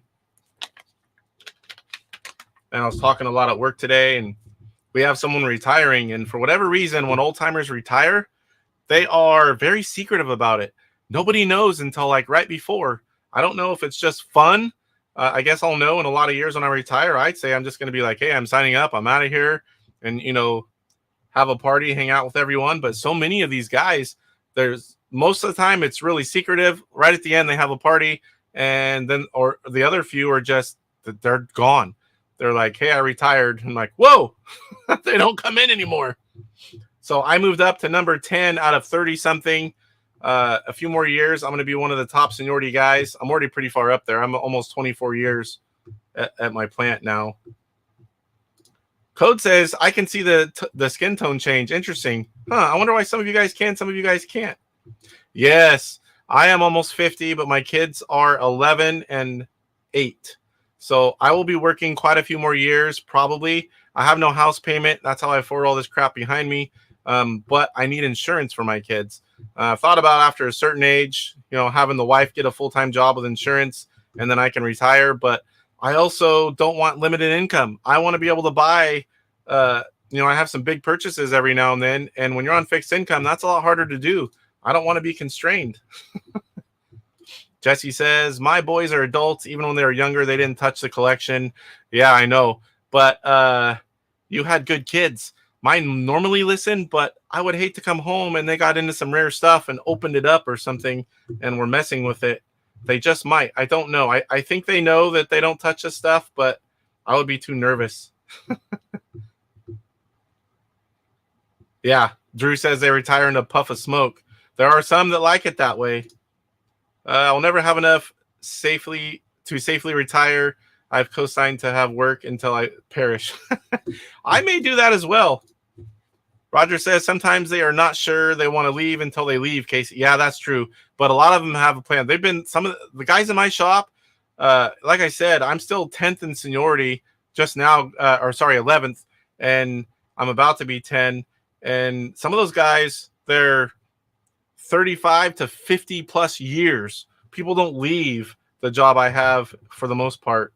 And I was talking a lot at work today, and we have someone retiring. And for whatever reason, when old timers retire, they are very secretive about it. Nobody knows until like right before. I don't know if it's just fun. I guess I'll know in a lot of years when I retire. I'd say I'm just going to be like, hey, I'm signing up. I'm out of here. And, you know, have a party, hang out with everyone. But so many of these guys, most of the time it's really secretive. Right at the end, they have a party. And then, or the other few are just, they're gone. They're like, hey, I retired. I'm like, whoa, they don't come in anymore. So I moved up to number 10 out of 30 something. A few more years, I'm going to be one of the top seniority guys. I'm already pretty far up there. I'm almost 24 years at my plant now. Code says, I can see the skin tone change. Interesting. I wonder why some of you guys can, some of you guys can't. Yes, I am almost 50, but my kids are 11 and 8. So I will be working quite a few more years, probably. I have no house payment. That's how I afford all this crap behind me. but I need insurance for my kids. I thought about after a certain age, having the wife get a full-time job with insurance, and then I can retire. But I also don't want limited income. I want to be able to buy, I have some big purchases every now and then. And when you're on fixed income, that's a lot harder to do. I don't want to be constrained. Jesse says, my boys are adults. Even when they were younger, they didn't touch the collection. Yeah, I know. But you had good kids. Mine normally listen, but I would hate to come home and they got into some rare stuff and opened it up or something and were messing with it. They just might. I don't know. I think they know that they don't touch this stuff, but I would be too nervous. Yeah, Drew says they retire in a puff of smoke. There are some that like it that way. I'll never have enough safely retire. I've co-signed to have work until I perish. I may do that as well. Roger says sometimes they are not sure they want to leave until they leave, Casey. Yeah, that's true. But a lot of them have a plan. They've been some of the guys in my shop. Like I said, I'm still 10th in seniority just now, 11th, and I'm about to be 10. And some of those guys, they're 35 to 50 plus years. People don't leave the job I have for the most part.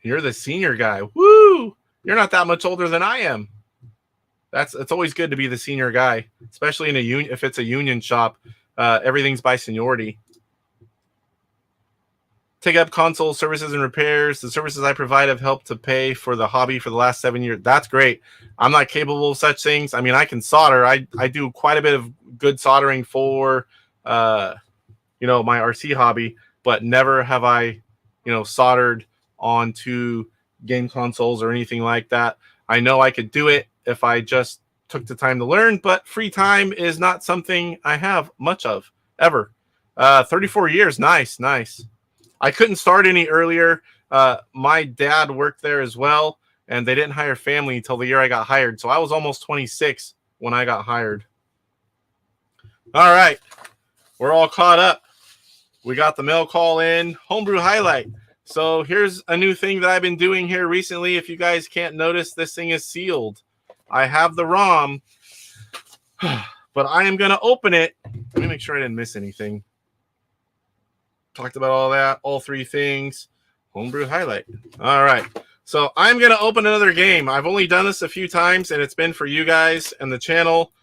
You're the senior guy. Woo! You're not that much older than I am. It's always good to be the senior guy, especially in a union. If it's a union shop, everything's by seniority. Take up console services and repairs. The services I provide have helped to pay for the hobby for the last 7 years. That's great. I'm not capable of such things. I mean, I can solder. I do quite a bit of good soldering for, my RC hobby, but never have I, soldered onto game consoles or anything like that. I know I could do it if I just took the time to learn, but free time is not something I have much of ever. 34 years. Nice. I couldn't start any earlier. My dad worked there as well, and they didn't hire family until the year I got hired. So I was almost 26 when I got hired. All right. We're all caught up. We got the mail call in. Homebrew Highlight. So here's a new thing that I've been doing here recently. If you guys can't notice, this thing is sealed. I have the ROM, but I am going to open it. Let me make sure I didn't miss anything. Talked about all that, all three things. Homebrew Highlight. All right. So I'm going to open another game. I've only done this a few times, and it's been for you guys and the channel.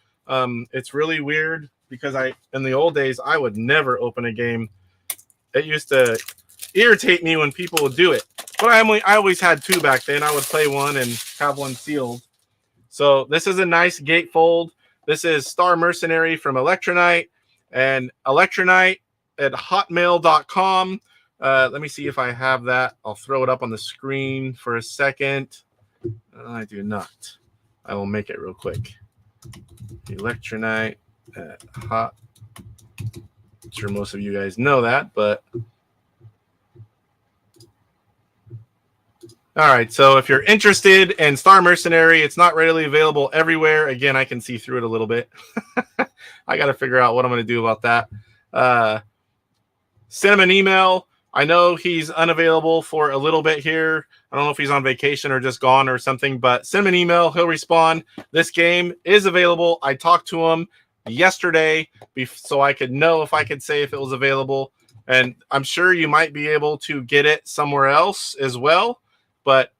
It's really weird because in the old days, I would never open a game. It used to irritate me when people would do it. But I always had two back then. I would play one and have one sealed. So this is a nice gatefold. This is Star Mercenary from Electronite, and Electronite at hotmail.com. Let me see if I have that. I'll throw it up on the screen for a second. I do not. I will make it real quick. Electronite at hot. I'm sure most of you guys know that, but all right. So if you're interested in Star Mercenary, it's not readily available everywhere. Again, I can see through it a little bit. I got to figure out what I'm going to do about that. Send him an email. I know he's unavailable for a little bit here. I don't know if he's on vacation or just gone or something, but send him an email. He'll respond. This game is available. I talked to him yesterday so I could know if I could say if it was available. And I'm sure you might be able to get it somewhere else as well. But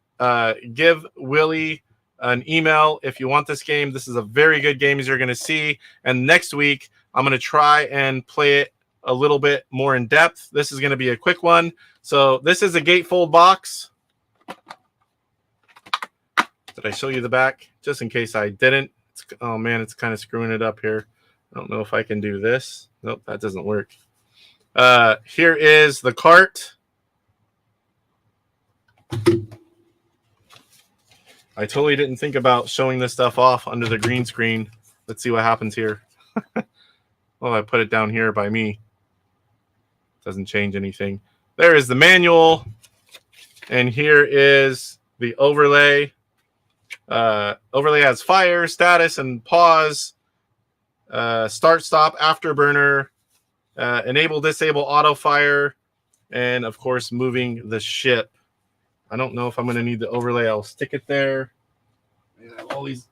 give Willie an email if you want this game. This is a very good game, as you're going to see. And next week, I'm going to try and play it a little bit more in depth. This is going to be a quick one. So this is a gatefold box. Did I show you the back? Just in case I didn't. Oh, man, it's kind of screwing it up here. I don't know if I can do this. Nope, that doesn't work. Here is the cart. I totally didn't think about showing this stuff off under the green screen. Let's see what happens here. Oh, I put it down here by me. Doesn't change anything. There is the manual. And here is the overlay. Overlay has fire, status, and pause. Start, stop, afterburner. Enable, disable, auto fire. And, of course, moving the ship. I don't know if I'm going to need the overlay. I'll stick it there. I have all these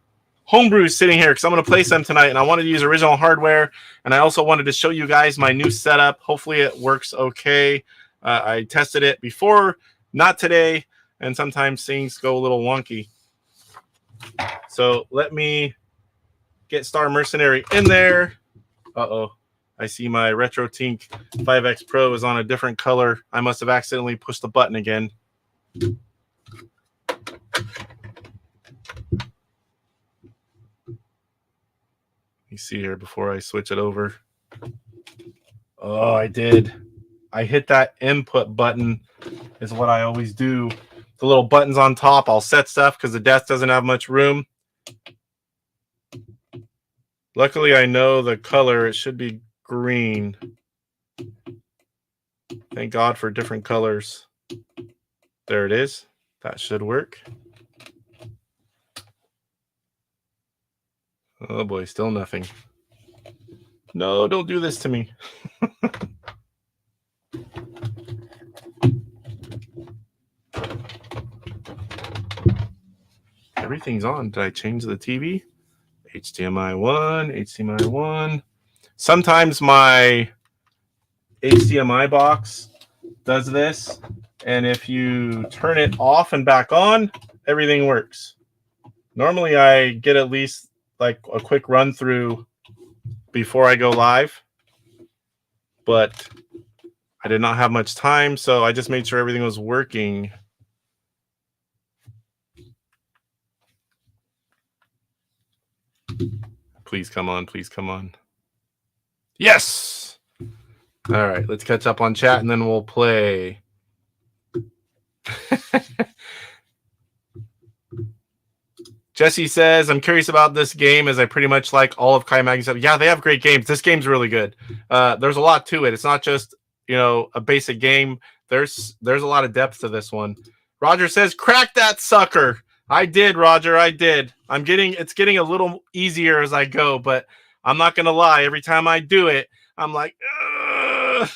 homebrews sitting here because I'm going to play some tonight, and I wanted to use original hardware, and I also wanted to show you guys my new setup. Hopefully it works okay. I tested it before, not today, and sometimes things go a little wonky. So let me get Star Mercenary in there. Uh-oh. I see my RetroTink 5X Pro is on a different color. I must have accidentally pushed the button again. You see here before I switch it over. Oh, I did. I hit that input button is what I always do. The little buttons on top, I'll set stuff because the desk doesn't have much room. Luckily, I know the color. It should be green. Thank God for different colors. There it is. That should work. Oh boy, still nothing. No, don't do this to me. Everything's on. Did I change the TV? HDMI 1, HDMI 1. Sometimes my HDMI box does this, and if you turn it off and back on, everything works. Normally I get at least like a quick run through before I go live, but I did not have much time, so I just made sure everything was working. Please come on, please come on. Yes! All right, let's catch up on chat and then we'll play. Jesse says, I'm curious about this game as I pretty much like all of Kai Mag's stuff. Yeah, they have great games. This game's really good. There's a lot to it. It's not just, a basic game. There's a lot of depth to this one. Roger says, crack that sucker. I did, Roger. I did. It's getting a little easier as I go, but I'm not going to lie. Every time I do it, I'm like, ugh.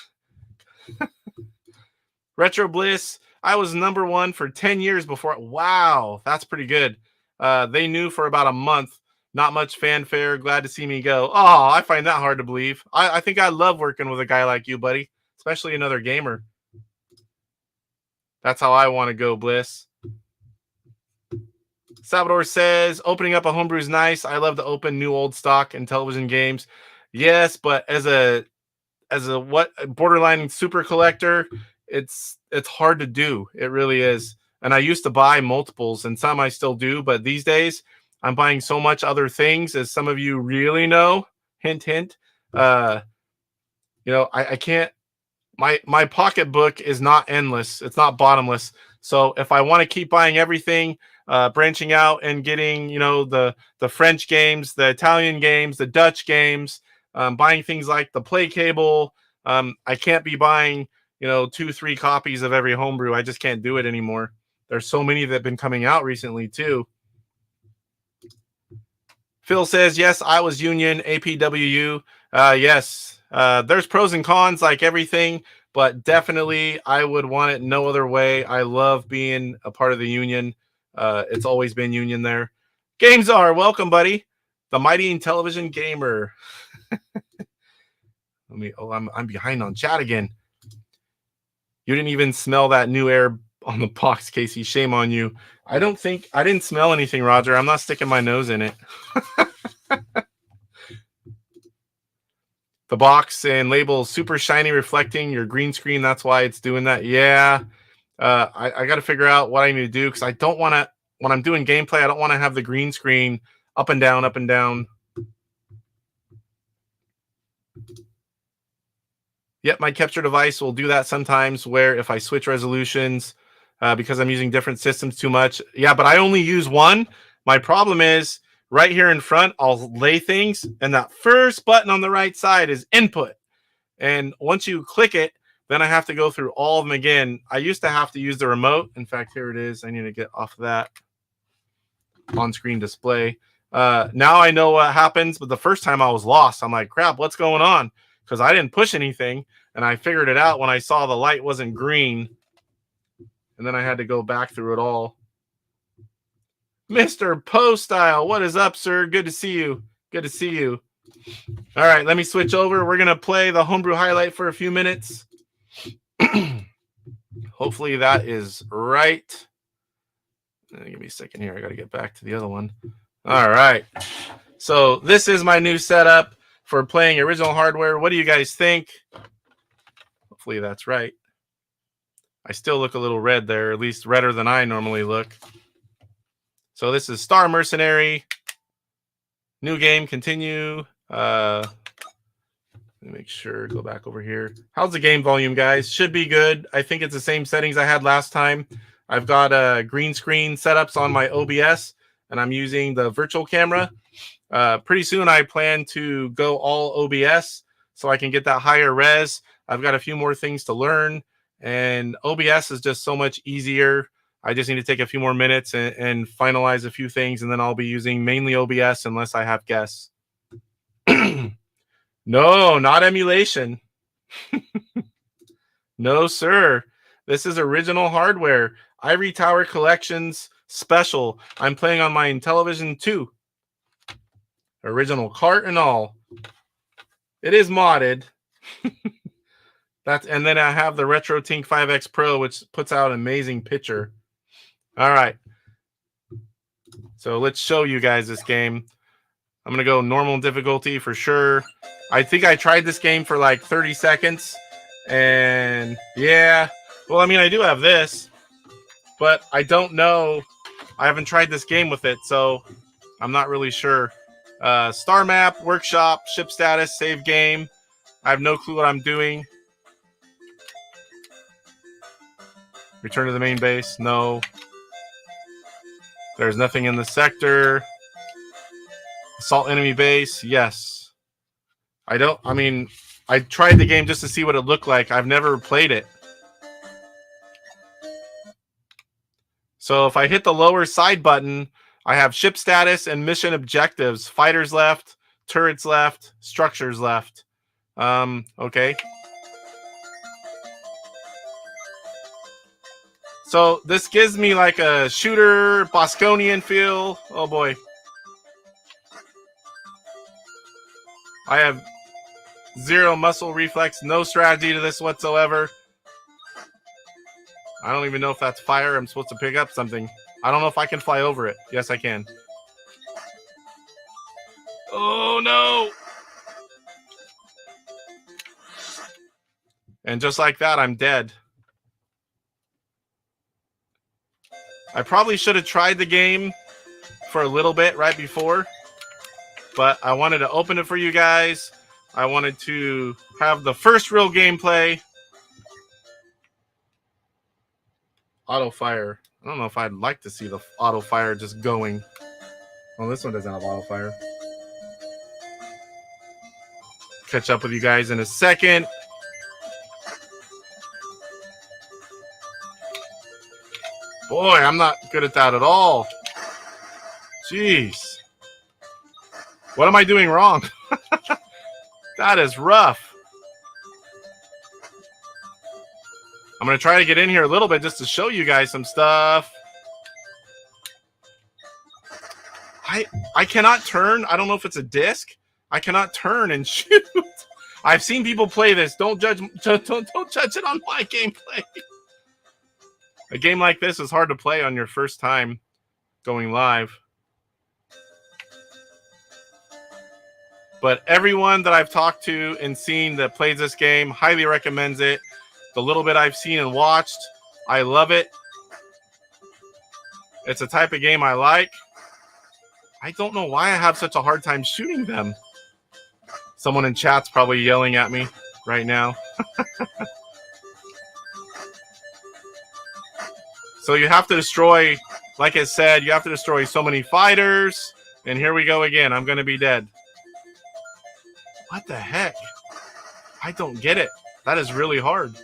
Retro Bliss. I was #1 for 10 years before. Wow, that's pretty good. They knew for about a month. Not much fanfare. Glad to see me go. Oh, I find that hard to believe. I think I love working with a guy like you, buddy, especially another gamer. That's how I want to go, Bliss. Salvador says, opening up a homebrew is nice. I love to open new old stock Intellivision games. Yes, but as a borderline super collector, it's hard to do. It really is. And I used to buy multiples, and some I still do, but these days I'm buying so much other things, as some of you really know. Hint, hint. I can't. My pocketbook is not endless. It's not bottomless. So if I want to keep buying everything, branching out and getting, the French games, the Italian games, the Dutch games, buying things like the Play Cable, I can't be buying, 2-3 copies of every homebrew. I just can't do it anymore. There's so many that have been coming out recently too. Phil says, yes, I was Union, APWU. Yes, there's pros and cons like everything, but definitely I would want it no other way. I love being a part of the Union. It's always been Union there. Gamezar, welcome, buddy. The mighty Intellivision gamer. I'm behind on chat again. You didn't even smell that new air on the box, Casey. Shame on you. I didn't smell anything, Roger. I'm not sticking my nose in it. The box and label super shiny, reflecting your green screen. That's why it's doing that. Yeah. I got to figure out what I need to do, because I don't want to, when I'm doing gameplay, I don't want to have the green screen up and down, up and down. Yep, my capture device will do that sometimes, where if I switch resolutions, because I'm using different systems too much. Yeah, but I only use one. My problem is right here in front, I'll lay things, and that first button on the right side is input. And once you click it, then I have to go through all of them again. I used to have to use the remote. In fact, here it is. I need to get off of that on-screen display. Now I know what happens, but the first time I was lost. I'm like, crap, what's going on? Because I didn't push anything, and I figured it out when I saw the light wasn't green. And then I had to go back through it all. Mr. Poe Style, what is up, sir? Good to see you. Good to see you. All right, let me switch over. We're going to play the Homebrew Highlight for a few minutes. Hopefully that is right. Give me a second here. I got to get back to the other one. All right. So this is my new setup for playing original hardware. What do you guys think? Hopefully that's right. I still look a little red there, at least redder than I normally look. So this is Star Mercenary. New game, continue. Let me make sure, go back over here. How's the game volume, guys? Should be good. I think it's the same settings I had last time. I've got green screen setups on my OBS, and I'm using the virtual camera. Pretty soon I plan to go all OBS so I can get that higher res. I've got a few more things to learn, and OBS is just so much easier. I just need to take a few more minutes and finalize a few things, and then I'll be using mainly OBS unless I have guests. No, not emulation. No, sir. This is original hardware. Ivory Tower Collections Special. I'm playing on my Intellivision 2. Original cart and all. It is modded. And then I have the Retro Tink 5X Pro, which puts out an amazing picture. All right. So let's show you guys this game. I'm going to go normal difficulty for sure. I think I tried this game for like 30 seconds. And yeah. Well, I mean, I do have this. But I don't know. I haven't tried this game with it. So I'm not really sure. Star map, workshop, ship status, save game. I have no clue what I'm doing. Return to the main base. No. There's nothing in the sector. Assault enemy base. Yes. I tried the game just to see what it looked like. I've never played it. So if I hit the lower side button, I have ship status and mission objectives. Fighters left, turrets left, structures left. Okay. So this gives me like a shooter, Bosconian feel. Oh boy. I have zero muscle reflex, no strategy to this whatsoever. I don't even know if that's fire. I'm supposed to pick up something. I don't know if I can fly over it. Yes, I can. Oh, no. And just like that, I'm dead. I probably should have tried the game for a little bit right before, but I wanted to open it for you guys. I wanted to have the first real gameplay. Auto fire. I don't know if I'd like to see the auto fire just going. Well, this one doesn't have auto fire. Catch up with you guys in a second. Boy, I'm not good at that at all. Jeez. What am I doing wrong? That is rough. I'm going to try to get in here a little bit just to show you guys some stuff. I cannot turn. I don't know if it's a disc. I cannot turn and shoot. I've seen people play this. Don't judge it on my gameplay. A game like this is hard to play on your first time going live. But everyone that I've talked to and seen that plays this game highly recommends it. The little bit I've seen and watched, I love it. It's a type of game I like. I don't know why I have such a hard time shooting them. Someone in chat's probably yelling at me right now. So you have to destroy, like I said, you have to destroy so many fighters. And here we go again. I'm going to be dead. What the heck? I don't get it. That is really hard.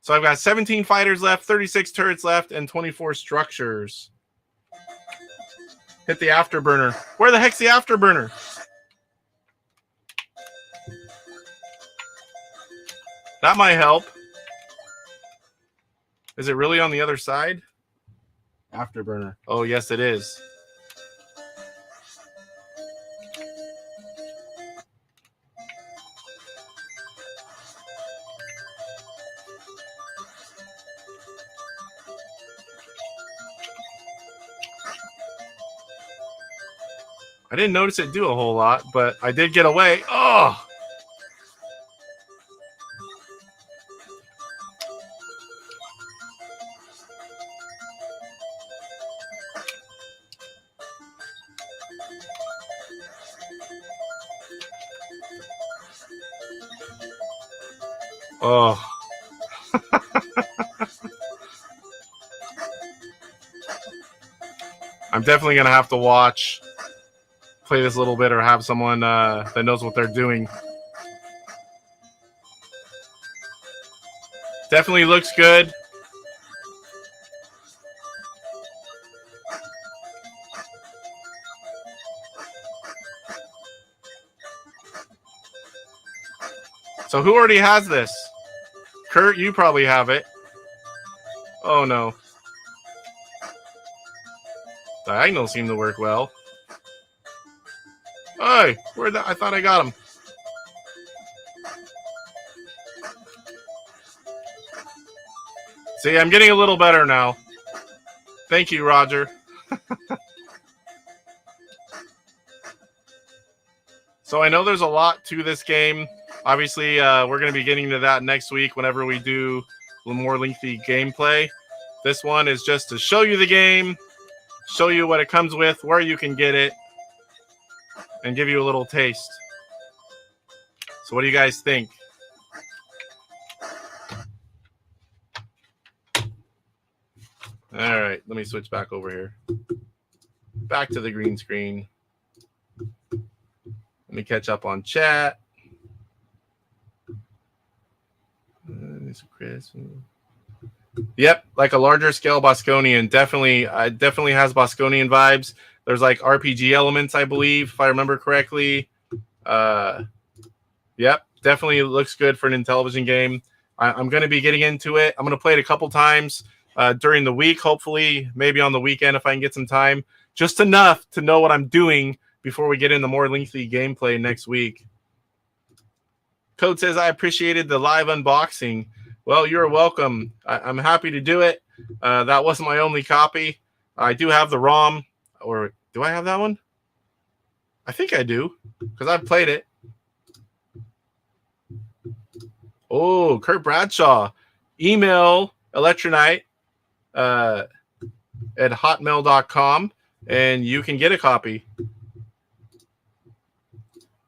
So I've got 17 fighters left, 36 turrets left, and 24 structures. Hit the afterburner. Where the heck's the afterburner? That might help. Is it really on the other side? Afterburner. Oh, yes, it is. I didn't notice it do a whole lot, but I did get away. Oh! Oh. I'm definitely going to have to play this a little bit, or have someone that knows what they're doing. Definitely looks good. So who already has this? Kurt, you probably have it. Oh, no. Diagonals seem to work well. Hey, where'd that? I thought I got him. See, I'm getting a little better now. Thank you, Roger. So I know there's a lot to this game. Obviously, we're going to be getting to that next week whenever we do a little more lengthy gameplay. This one is just to show you the game, show you what it comes with, where you can get it, and give you a little taste. So what do you guys think? All right, let me switch back over here. Back to the green screen. Let me catch up on chat. Yep, like a larger scale Bosconian. Definitely has Bosconian vibes. There's like RPG elements, I believe, if I remember correctly. Yep, definitely looks good for an Intellivision game. I'm going to be getting into it. I'm going to play it a couple times during the week, hopefully, maybe on the weekend if I can get some time. Just enough to know what I'm doing before we get into more lengthy gameplay next week. Code says, I appreciated the live unboxing. Well, you're welcome. I'm happy to do it. That wasn't my only copy. I do have the ROM. Or do I have that one? I think I do, because I've played it. Oh, Kurt Bradshaw. Email Electronite at hotmail.com, and you can get a copy.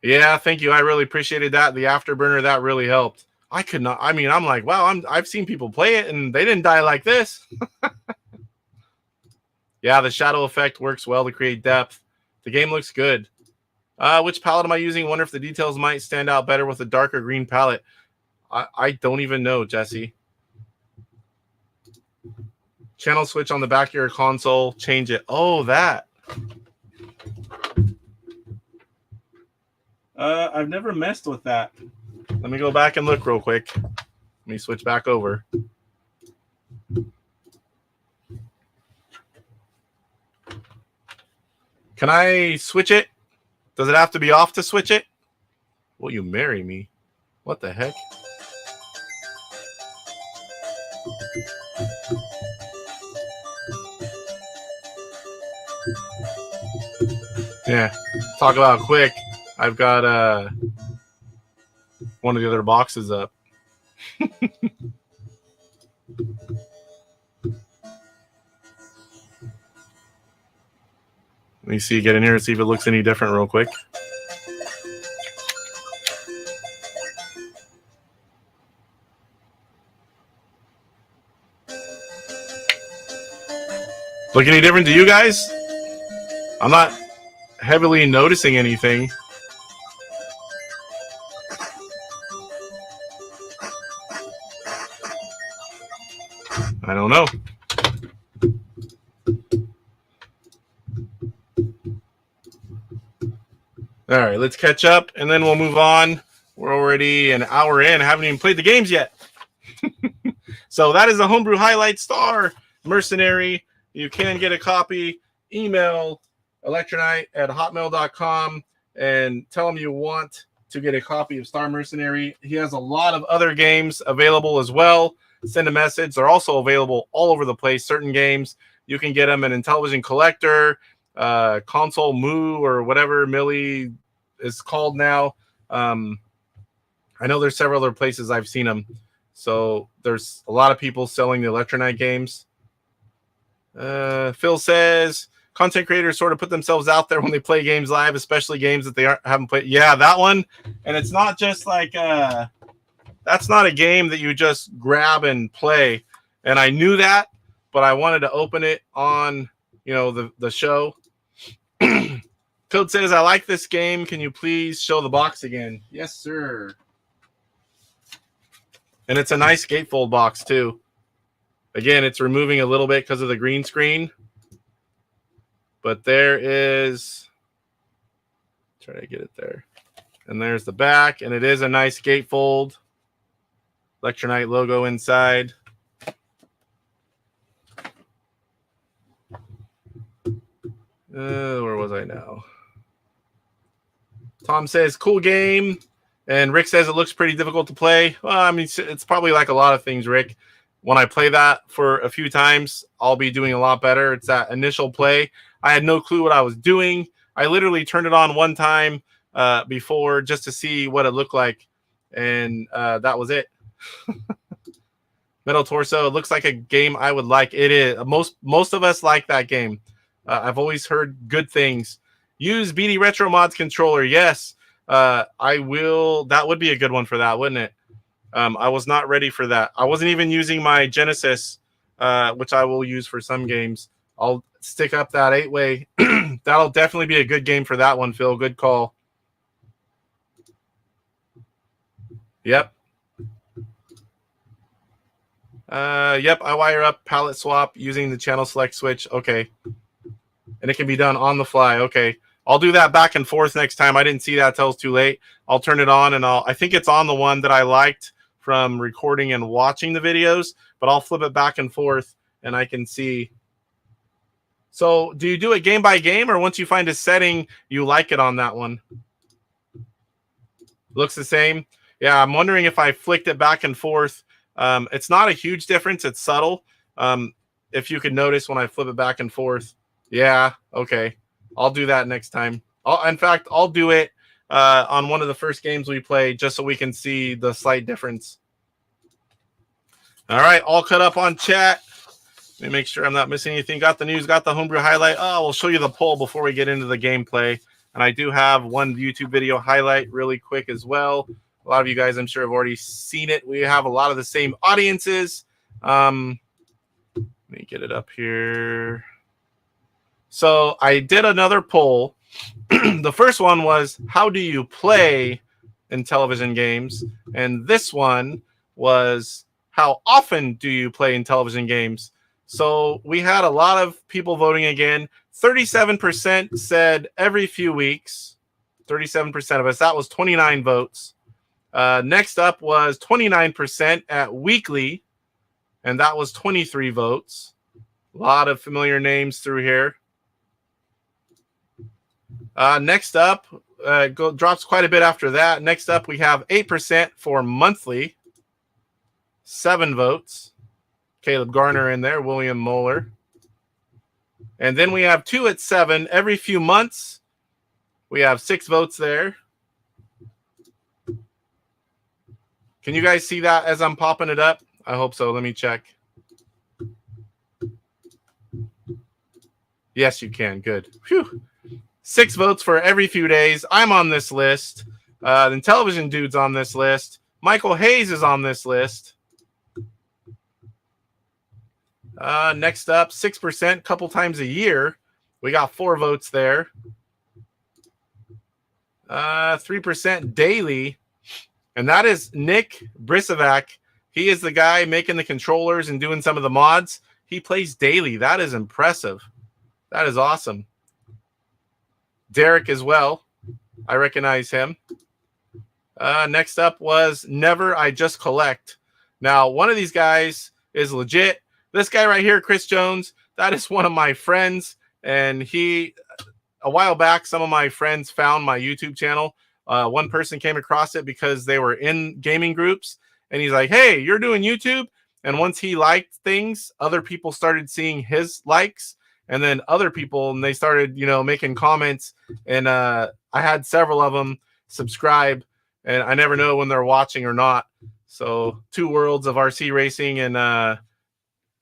Yeah, thank you. I really appreciated that. The Afterburner, that really helped. I could not. I mean, I'm like, wow, I've seen people play it, and they didn't die like this. Yeah, the shadow effect works well to create depth. The game looks good. Which palette am I using? Wonder if the details might stand out better with a darker green palette. I don't even know, Jesse. Channel switch on the back of your console. Change it. Oh, that. I've never messed with that. Let me go back and look real quick. Let me switch back over. Can I switch it? Does it have to be off to switch it? Will you marry me? What the heck? Yeah, talk about quick. I've got one of the other boxes up. Let me see, get in here and see if it looks any different real quick. Look any different to you guys? I'm not heavily noticing anything. I don't know. All right, let's catch up, and then we'll move on. We're already an hour in. I haven't even played the games yet. So that is the Homebrew Highlight Star Mercenary. you can get a copy. Email electronite@hotmail.com and tell him you want to get a copy of Star Mercenary. He has a lot of other games available as well. Send a message. They're also available all over the place. Certain games, you can get them in Intellivision Collector, Console Moo, or whatever Millie is called now. I know there's several other places I've seen them. So there's a lot of people selling the Electronite games. Phil says content creators sort of put themselves out there when they play games live, especially games that they haven't played. Yeah, that one. And it's not just like that's not a game that you just grab and play. And I knew that, but I wanted to open it on, the show. Code says, I like this game. Can you please show the box again? Yes, sir. And it's a nice gatefold box, too. Again, it's removing a little bit because of the green screen. But there is... Try to get it there. And there's the back. And it is a nice gatefold. Electronite logo inside. Where was I now? Tom says, cool game. And Rick says it looks pretty difficult to play. Well, I mean, it's probably like a lot of things, Rick. When I play that for a few times, I'll be doing a lot better. It's that initial play. I had no clue what I was doing. I literally turned it on one time before just to see what it looked like. And that was it. Metal Torso, it looks like a game I would like. It is. Most of us like that game. I've always heard good things. Use BD Retro Mods controller. Yes. I will. That would be a good one for that, wouldn't it? I was not ready for that. I wasn't even using my Genesis, which I will use for some games. I'll stick up that 8-way. That'll definitely be a good game for that one, Phil. Good call. Yep. Yep, I wire up palette swap using the channel select switch. Okay. And it can be done on the fly. Okay. I'll do that back and forth next time. I didn't see that till it's too late. I'll turn it on and I think it's on the one that I liked from recording and watching the videos, but I'll flip it back and forth and I can see. So do you do it game by game, or once you find a setting, you like it on that one? Looks the same. Yeah, I'm wondering if I flicked it back and forth. It's not a huge difference. It's subtle. If you could notice when I flip it back and forth. Yeah, okay. I'll do that next time. In fact, I'll do it on one of the first games we play just so we can see the slight difference. All right, all cut up on chat. Let me make sure I'm not missing anything. Got the news, got the Homebrew Highlight. Oh, we'll show you the poll before we get into the gameplay. And I do have one YouTube video highlight really quick as well. A lot of you guys, I'm sure, have already seen it. We have a lot of the same audiences. Let me get it up here. So I did another poll. The first one was, how do you play Intellivision games? And this one was, how often do you play Intellivision games? So we had a lot of people voting again. 37% said every few weeks. 37% of us. That was 29 votes. Next up was 29% at weekly. And that was 23 votes. A lot of familiar names through here. Next up, drops quite a bit after that. Next up, we have 8% for monthly. 7 votes. Caleb Garner in there, William Moeller. And then we have 2 at 7 every few months. We have 6 votes there. Can you guys see that as I'm popping it up? I hope so. Let me check. Yes, you can. Good. Phew. 6 votes for every few days. I'm on this list. The Intellivision dude's on this list. Michael Hayes is on this list. Next up, 6%, couple times a year. We got 4 votes there. 3% daily. And that is Nick Brisovac. He is the guy making the controllers and doing some of the mods. He plays daily. That is impressive. That is awesome. Derek as well. I recognize him. Next up was Never, I Just Collect. Now, one of these guys is legit. This guy right here, Chris Jones, that is one of my friends, and a while back, some of my friends found my YouTube channel. One person came across it because they were in gaming groups, and he's like, "Hey, you're doing YouTube?" And once he liked things, other people started seeing his likes, and then other people, and they started, making comments. And I had several of them subscribe, and I never know when they're watching or not. So two worlds of RC racing and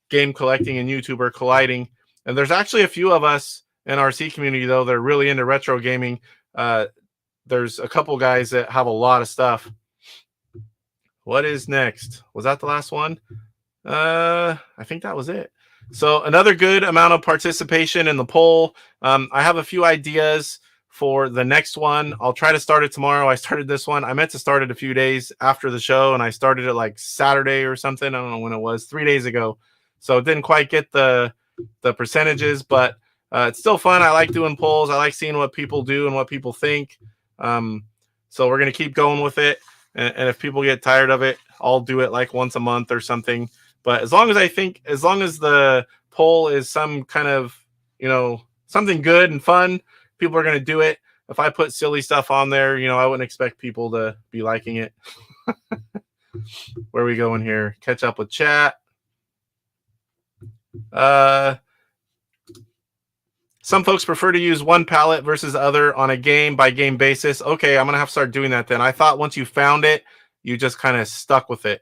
game collecting and YouTube are colliding. And there's actually a few of us in RC community, though, they're really into retro gaming. There's a couple guys that have a lot of stuff. What is next? Was that the last one? I think that was it. So another good amount of participation in the poll. I have a few ideas for the next one. I'll try to start it tomorrow. I started this one. I meant to start it a few days after the show, and I started it like Saturday or something. I don't know when it was, 3 days ago. So it didn't quite get the percentages, but it's still fun. I like doing polls. I like seeing what people do and what people think. So we're going to keep going with it. And if people get tired of it, I'll do it like once a month or something. But as long as the poll is some kind of, something good and fun, people are going to do it. If I put silly stuff on there, I wouldn't expect people to be liking it. Where are we going here? Catch up with chat. Some folks prefer to use one palette versus other on a game-by-game basis. Okay, I'm going to have to start doing that then. I thought once you found it, you just kind of stuck with it.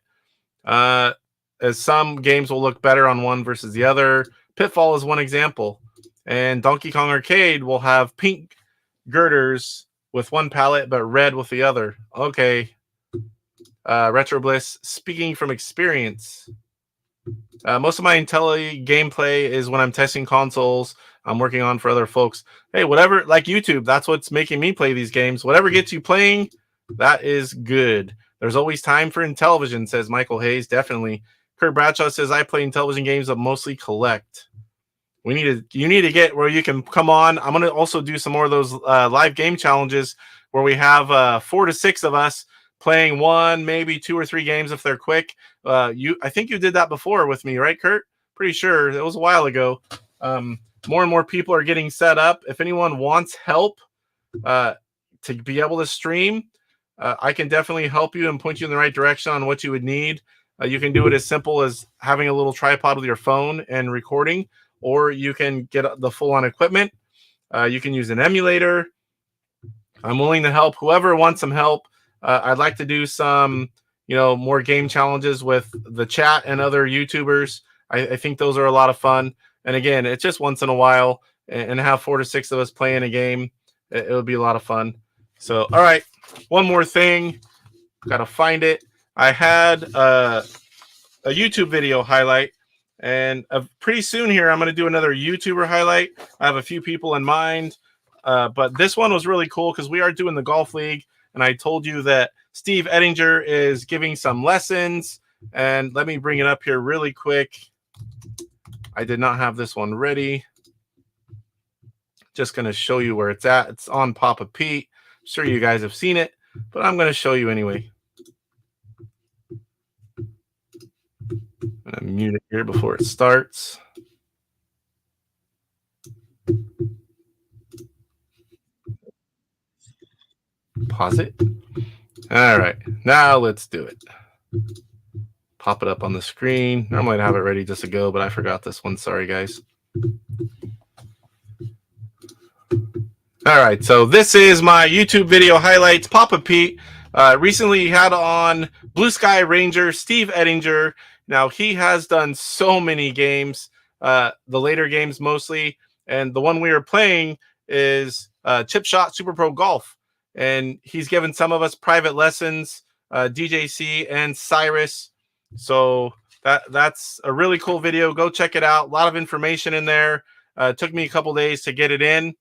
As some games will look better on one versus the other. Pitfall is one example. And Donkey Kong Arcade will have pink girders with one palette, but red with the other. Okay. Retro Bliss, speaking from experience. Most of my Intelli gameplay is when I'm testing consoles I'm working on for other folks. Hey, whatever, like YouTube, that's what's making me play these games. Whatever gets you playing, that is good. There's always time for Intellivision, says Michael Hayes. Definitely. Kurt Bradshaw says, I play Intellivision games but mostly collect. You need to get where you can come on. I'm going to also do some more of those live game challenges where we have 4 to 6 of us playing 1, maybe 2 or 3 games if they're quick. I think you did that before with me, right, Kurt? Pretty sure. It was a while ago. More and more people are getting set up. If anyone wants help to be able to stream, I can definitely help you and point you in the right direction on what you would need. You can do it as simple as having a little tripod with your phone and recording, or you can get the full-on equipment. You can use an emulator. I'm willing to help whoever wants some help. I'd like to do some, more game challenges with the chat and other YouTubers. I think those are a lot of fun. And again, it's just once in a while, and have 4 to 6 of us playing a game. It would be a lot of fun. So, all right, one more thing. Got to find it. I had a YouTube video highlight, and pretty soon here, I'm going to do another YouTuber highlight. I have a few people in mind, but this one was really cool because we are doing the Golf League, and I told you that Steve Ettinger is giving some lessons, and let me bring it up here really quick. I did not have this one ready. Just going to show you where it's at. It's on Papa Pete. I'm sure you guys have seen it, but I'm going to show you anyway. I'm going to mute it here before it starts. Pause it. All right, now let's do it. Pop it up on the screen. Normally I'd have it ready just to go, but I forgot this one. Sorry, guys. All right, so this is my YouTube video highlights. Papa Pete recently had on Blue Sky Ranger Steve Ettinger. Now, he has done so many games, the later games mostly, and the one we are playing is Chip Shot Super Pro Golf. And he's given some of us private lessons, DJC and Cyrus. So that's a really cool video. Go check it out. A lot of information in there. It took me a couple days to get it in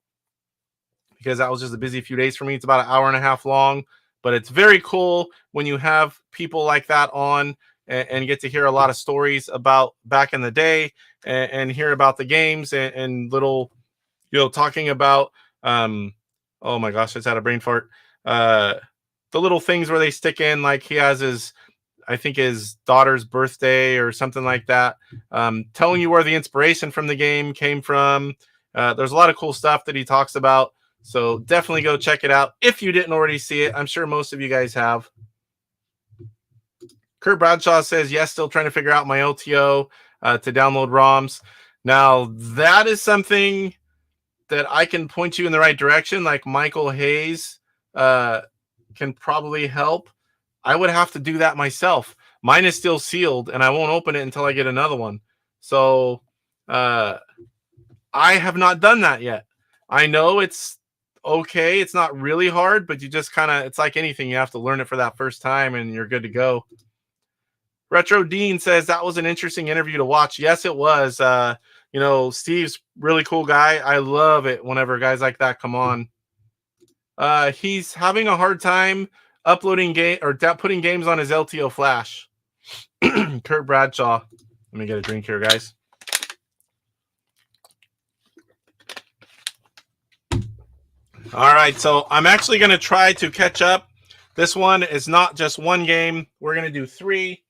because that was just a busy few days for me. It's about an hour and a half long, but it's very cool when you have people like that on and get to hear a lot of stories about back in the day and hear about the games and little, talking about, oh my gosh, I just had a brain fart. The little things where they stick in, like he has his I think his daughter's birthday or something like that, telling you where the inspiration from the game came from. There's a lot of cool stuff that he talks about. So definitely go check it out if you didn't already see it. I'm sure most of you guys have. Kurt Bradshaw says, yes, still trying to figure out my LTO to download ROMs. Now, that is something that I can point you in the right direction. Like Michael Hayes can probably help. I would have to do that myself. Mine is still sealed, and I won't open it until I get another one. So I have not done that yet. I know it's okay. It's not really hard, but you just kind of, it's like anything. You have to learn it for that first time, and you're good to go. Retro Dean says that was an interesting interview to watch. Yes, it was. Steve's really cool guy. I love it whenever guys like that come on. He's having a hard time uploading putting games on his LTO flash. Kurt Bradshaw. Let me get a drink here, guys. All right, so I'm actually going to try to catch up. This one is not just one game. We're going to do 3.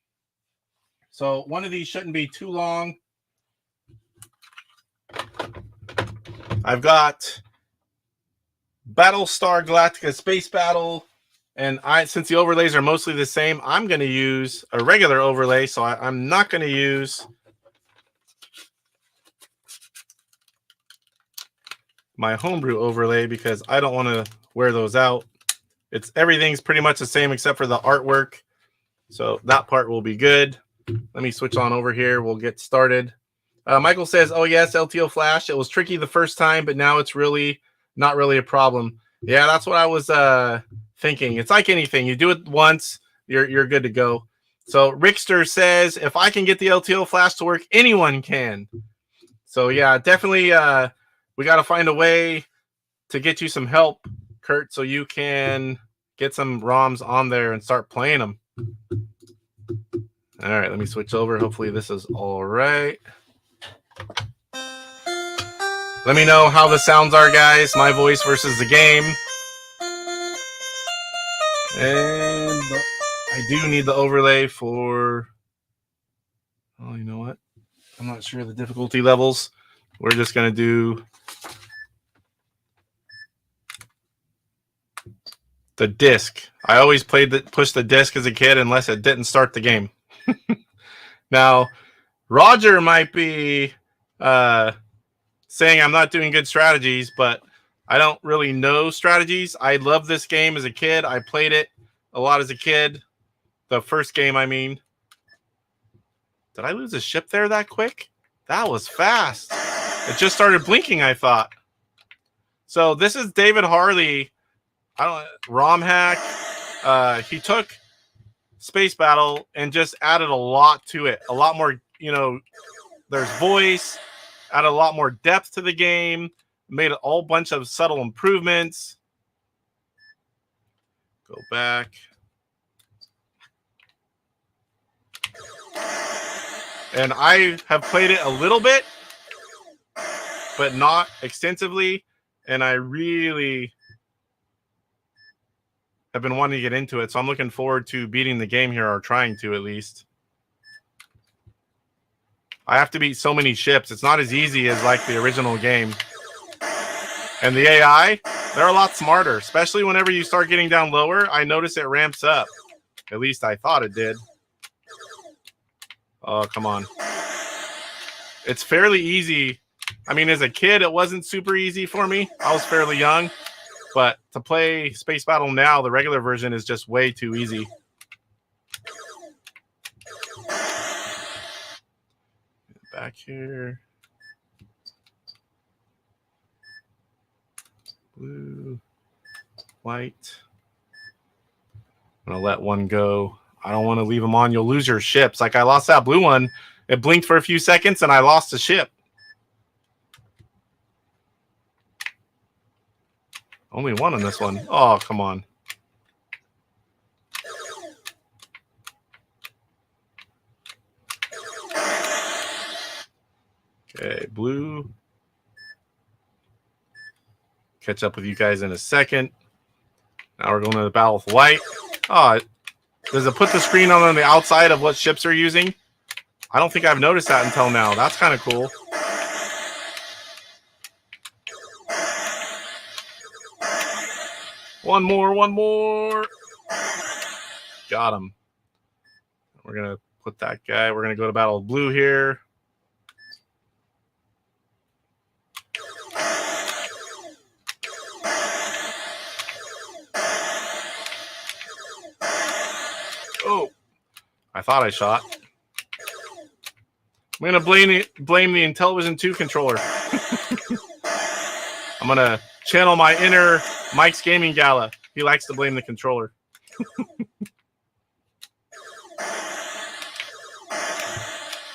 So one of these shouldn't be too long. I've got Battlestar Galactica Space Battle, and since the overlays are mostly the same, I'm going to use a regular overlay, so I'm not going to use my homebrew overlay because I don't want to wear those out. Everything's pretty much the same except for the artwork, so that part will be good. Let me switch on over here. We'll get started. Michael says, oh, yes, LTO Flash. It was tricky the first time, but now it's really not really a problem. Yeah, that's what I was thinking. It's like anything. You do it once, you're good to go. So Rickster says, if I can get the LTO Flash to work, anyone can. So, yeah, definitely we got to find a way to get you some help, Kurt, so you can get some ROMs on there and start playing them. All right, let me switch over. Hopefully this is all right. Let me know how the sounds are, guys. My voice versus the game. And I do need the overlay for... Oh, you know what? I'm not sure of the difficulty levels. We're just going to do the disc. I always pushed the disc as a kid unless it didn't start the game. Now, Roger might be saying I'm not doing good strategies, but I don't really know strategies. I loved this game as a kid. I played it a lot as a kid. The first game, I mean. Did I lose a ship there that quick? That was fast. It just started blinking, I thought. So this is David Harley. ROM hack. He took Space Battle and just added a lot to it. A lot more, there's voice, added a lot more depth to the game, made a whole bunch of subtle improvements. Go back. And I have played it a little bit, but not extensively. And I really have been wanting to get into it. So I'm looking forward to beating the game here, or trying to at least. I have to beat so many ships. It's not as easy as like the original game. And the AI, they're a lot smarter, especially whenever you start getting down lower. I notice it ramps up. At least I thought it did. Oh, come on. It's fairly easy. I mean, as a kid, it wasn't super easy for me. I was fairly young. But to play Space Battle now, the regular version is just way too easy. Back here. Blue. White. I'm going to let one go. I don't want to leave them on. You'll lose your ships. Like I lost that blue one. It blinked for a few seconds and I lost a ship. Only one on this one. Oh, come on. Okay, blue. Catch up with you guys in a second. Now we're going to the battle with white. Oh, Does it put the screen on the outside of what ships are using? I don't think I've noticed that until now. That's kind of cool. One more. Got him. We're going to put that guy. We're going to go to Battle of Blue here. Oh, I thought I shot. I'm going to blame the Intellivision 2 controller. I'm going to channel my inner Mike's Gaming Gala. He likes to blame the controller.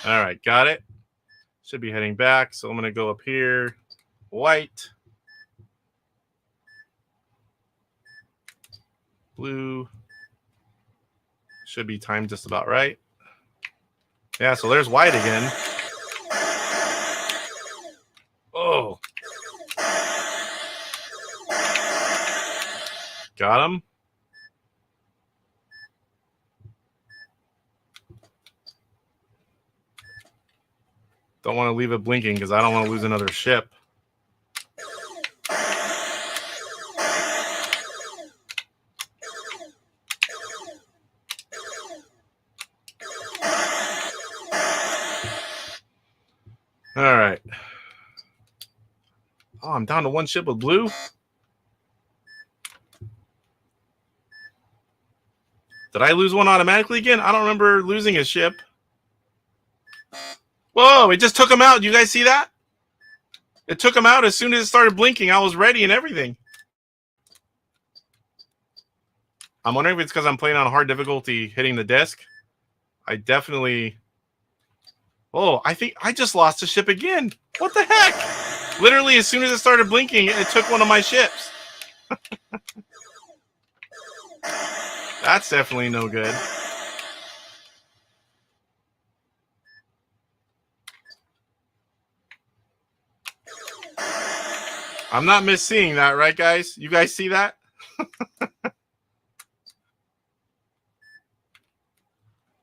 All right, got it. Should be heading back, so I'm going to go up here. White. Blue. Should be timed just about right. Yeah, so there's white again. Oh. Got him. Don't want to leave it blinking because I don't want to lose another ship. All right. Oh, I'm down to one ship with blue. Did I lose one automatically again? I don't remember losing a ship. Whoa, it just took him out. You guys see that? It took him out as soon as it started blinking. I was ready and everything. I'm wondering if it's because I'm playing on hard difficulty hitting the disc. I definitely... Oh, I think I just lost a ship again. What the heck? Literally, as soon as it started blinking, it took one of my ships. That's definitely no good. I'm not misseeing that, right, guys? You guys see that?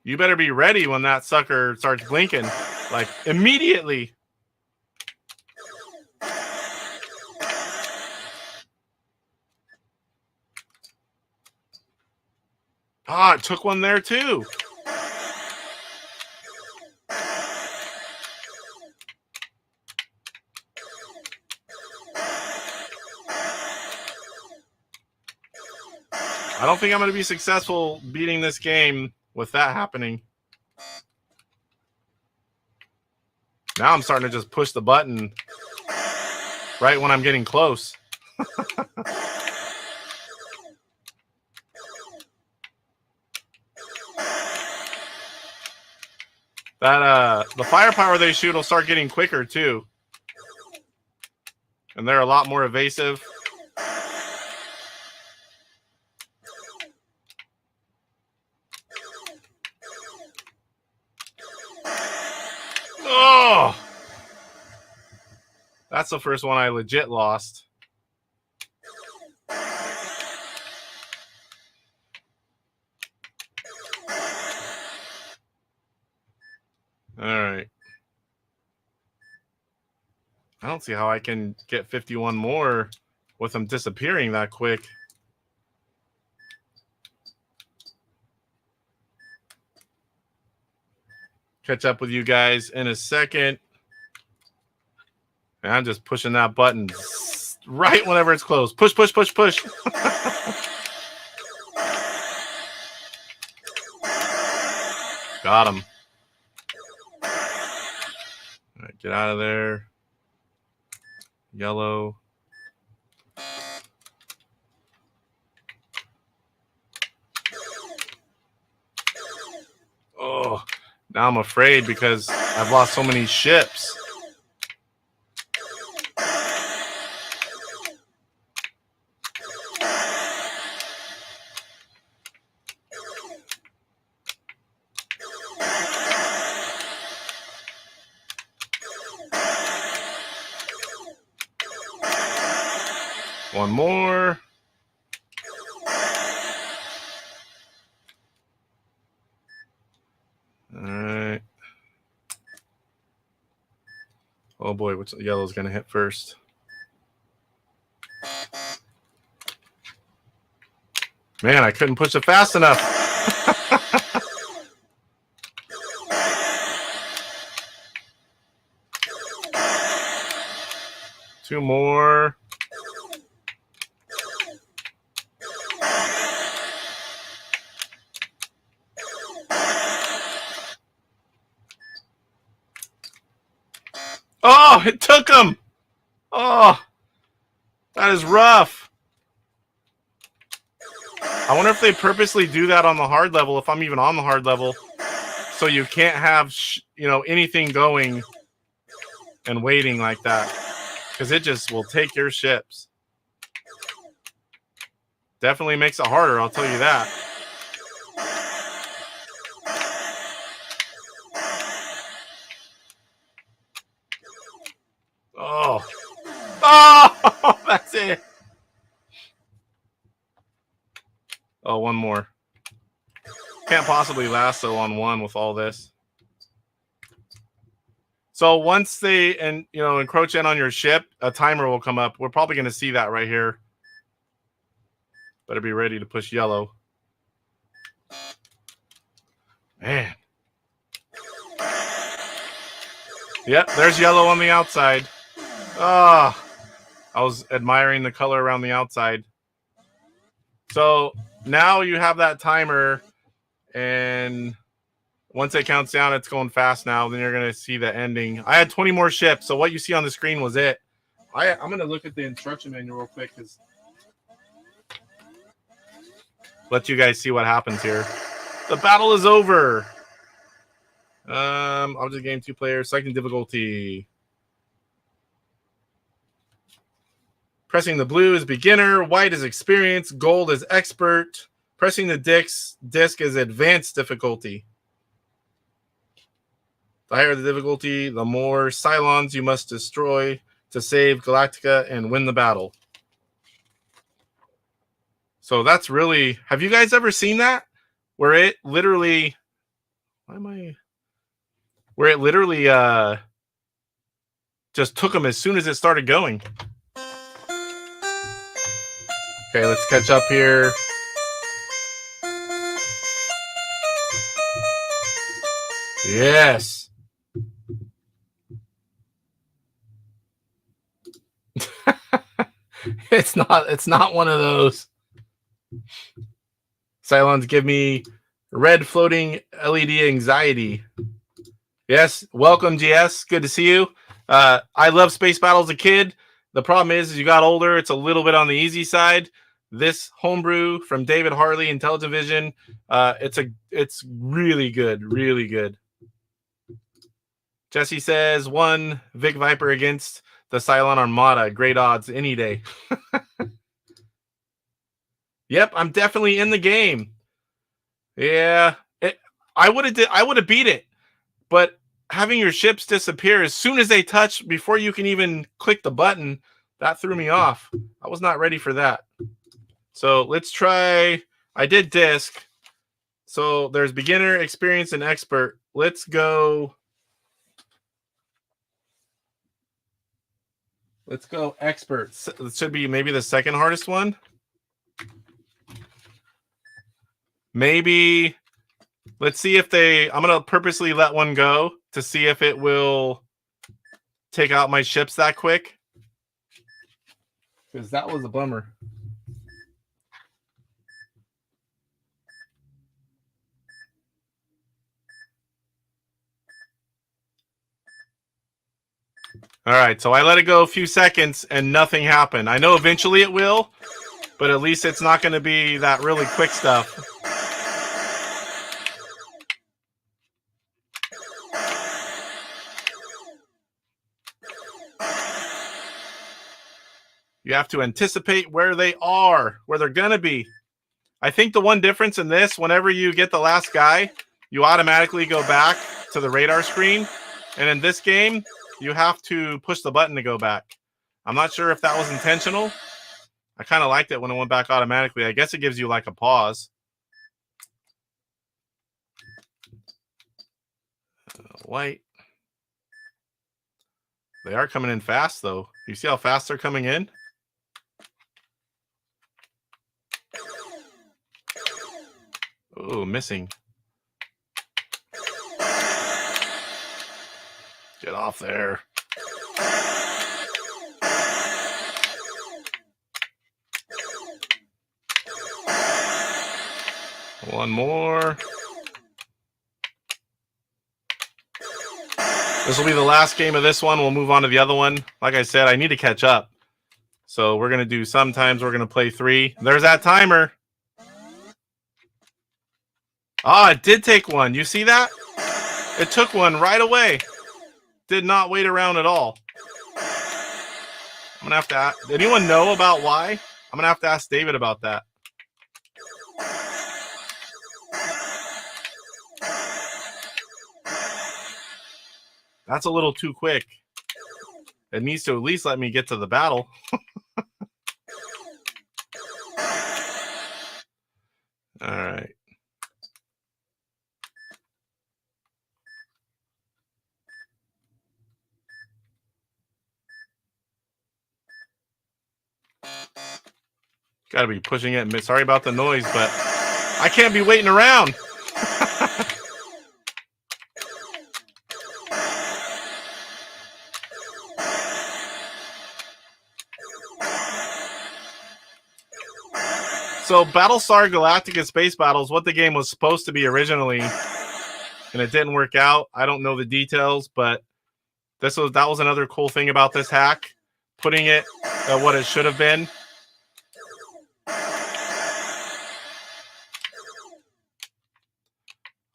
You better be ready when that sucker starts blinking. Like, immediately. Ah, it took one there, too. I don't think I'm going to be successful beating this game with that happening. Now I'm starting to just push the button right when I'm getting close. The firepower they shoot will start getting quicker too. And they're a lot more evasive. Oh! That's the first one I legit lost. All right. I don't see how I can get 51 more with them disappearing that quick. Catch up with you guys in a second. And I'm just pushing that button right whenever it's closed. Push, push, push, push. Got him. All right, get out of there. Yellow. Oh, now I'm afraid because I've lost so many ships. One more. Oh boy, which yellow's going to hit first? Man, I couldn't push it fast enough. Two more. Oh, it took him. Oh, that is rough. I wonder if they purposely do that on the hard level, if I'm even on the hard level, so you can't have, anything going and waiting like that, because it just will take your ships. Definitely makes it harder, I'll tell you that. Oh. Oh, that's it. Oh, one more. Can't possibly last though on one with all this. So once they encroach in on your ship, a timer will come up. We're probably going to see that right here. Better be ready to push yellow. Man. Yep, there's yellow on the outside. Ah, I was admiring the color around the outside. So now you have that timer, and once it counts down, it's going fast now. Then you're going to see the ending. I had 20 more ships, so what you see on the screen was it. I'm going to look at the instruction manual real quick, because let you guys see what happens here. The battle is over. Object game 2 players, second difficulty. Pressing the blue is beginner, white is experienced, gold is expert. Pressing the disc is advanced difficulty. The higher the difficulty, the more Cylons you must destroy to save Galactica and win the battle. So that's really... Have you guys ever seen that? Where it literally... Where it literally just took them as soon as it started going. Okay, let's catch up here. Yes. It's not one of those. Cylons give me red floating LED anxiety. Yes, welcome, GS. Good to see you. I love space battle as a kid. The problem is, as you got older, it's a little bit on the easy side. This homebrew from David Harley, Intellivision, it's really good, really good. Jesse says, one Vic Viper against the Cylon Armada. Great odds any day. Yep, I'm definitely in the game. Yeah, I would have beat it, but having your ships disappear as soon as they touch, before you can even click the button, that threw me off. I was not ready for that. So let's try. I did disc. So there's beginner, experienced, and expert. Let's go. Let's go expert. It should be maybe the second hardest one. Maybe. Let's see if I'm going to purposely let one go to see if it will take out my ships that quick. Because that was a bummer. All right, so I let it go a few seconds and nothing happened. I know eventually it will, but at least it's not going to be that really quick stuff. You have to anticipate where they are, where they're going to be. I think the one difference in this, whenever you get the last guy, you automatically go back to the radar screen. And in this game, you have to push the button to go back. I'm not sure if that was intentional. I kind of liked it when it went back automatically. I guess it gives you like a pause. White. They are coming in fast, though. You see how fast they're coming in? Oh, missing. Get off there. One more. This will be the last game of this one. We'll move on to the other one. Like I said, I need to catch up. So we're going to do sometimes we're going to play 3. There's that timer. Oh, it did take one. You see that? It took one right away. Did not wait around at all. I'm going to have to ask. Anyone know about why? I'm going to have to ask David about that. That's a little too quick. It needs to at least let me get to the battle. All right. Got to be pushing it. Sorry about the noise, but I can't be waiting around. So Battlestar Galactica Space Battles, what the game was supposed to be originally, and it didn't work out. I don't know the details, but that was another cool thing about this hack, putting it at what it should have been. I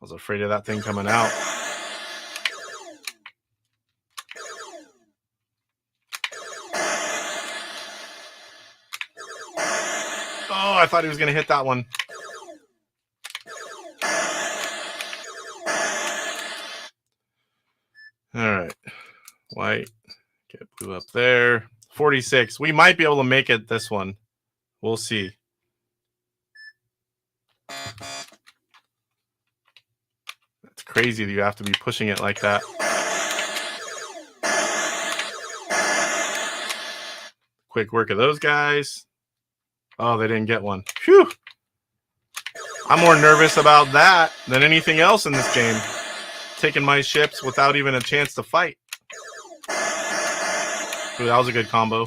was afraid of that thing coming out. Oh, I thought he was going to hit that one. All right. White. Get blue up there. 46. We might be able to make it this one. We'll see. It's crazy that you have to be pushing it like that. Quick work of those guys. Oh, they didn't get one. Phew. I'm more nervous about that than anything else in this game. Taking my ships without even a chance to fight. Ooh, that was a good combo.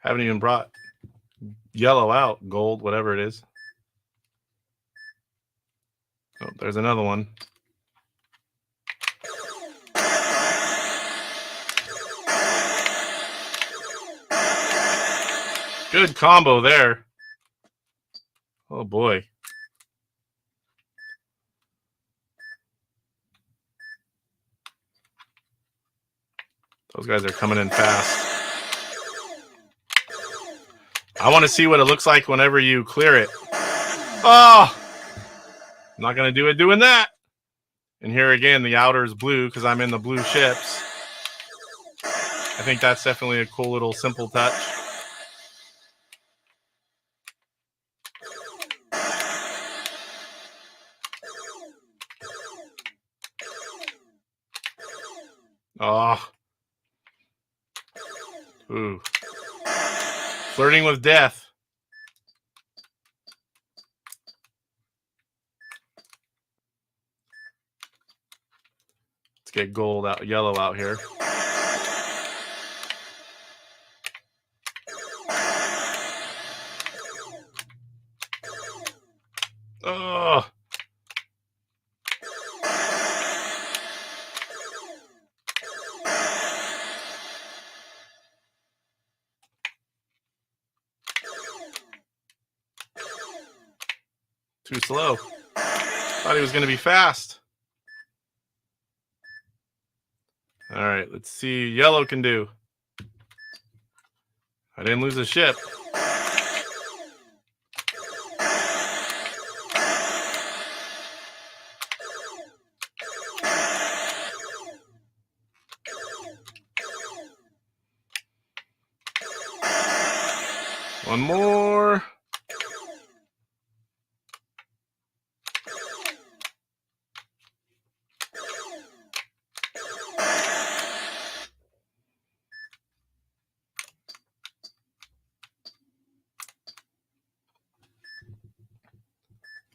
Haven't even brought yellow out, gold, whatever it is. Oh, there's another one. Good combo there. Oh, boy. Those guys are coming in fast. I want to see what it looks like whenever you clear it. Oh! I'm not going to do it doing that. And here again, the outer is blue because I'm in the blue ships. I think that's definitely a cool little simple touch. Oh. Ooh. Flirting with death. Let's get gold out, yellow out here. Oh. Too slow. Thought he was going to be fast. All right, let's see what yellow can do. I didn't lose a ship. One more.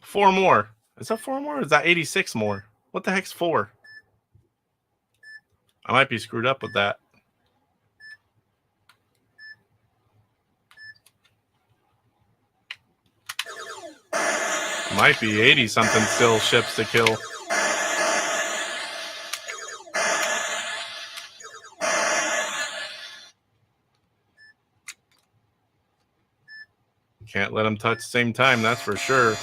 Four more. Is that four more? Or is that 86 more? What the heck's four? I might be screwed up with that. Might be 80 something still ships to kill. Can't let them touch the same time, that's for sure.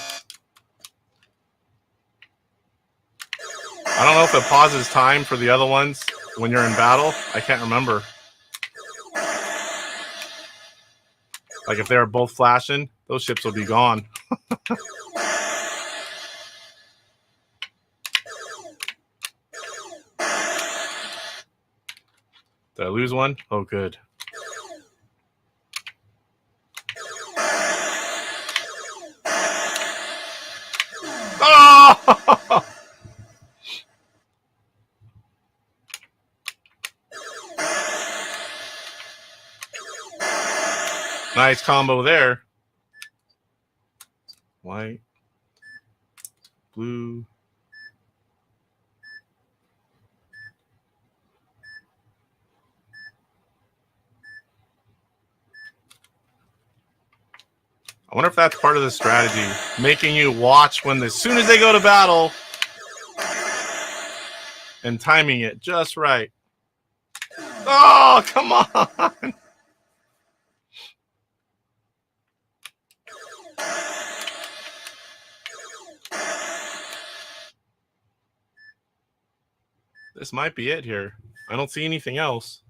I don't know if it pauses time for the other ones when you're in battle. I can't remember. Like if they were both flashing, those ships will be gone. Did I lose one? Oh, good. Oh! Nice combo there. White, blue. I wonder if that's part of the strategy, making you watch when as soon as they go to battle and timing it just right. Oh, come on. This might be it here. I don't see anything else.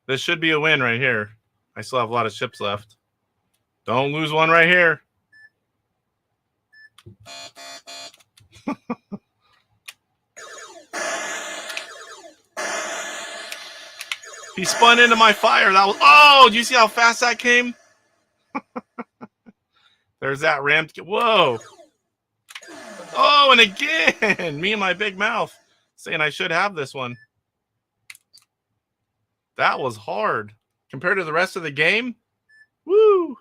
This should be a win right here. I still have a lot of ships left. Don't lose one right here. He spun into my fire. That was, oh, do you see how fast that came? There's that ramp. Whoa. Oh, and again, me and my big mouth saying I should have this one. That was hard compared to the rest of the game. Woo.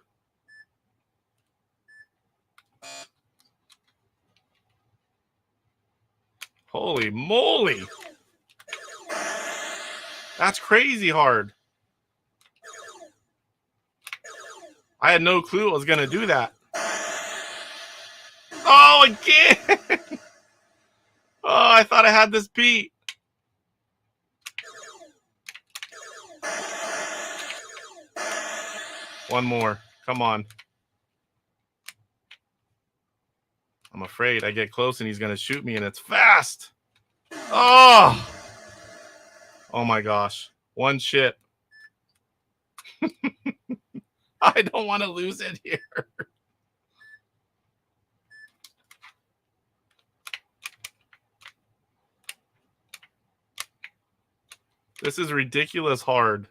Holy moly. That's crazy hard. I had no clue it was going to do that. Oh, again. Oh, I thought I had this beat. One more. Come on. I'm afraid I get close and he's going to shoot me and it's fast. Oh. Oh my gosh. One ship. I don't want to lose it here. This is ridiculous hard.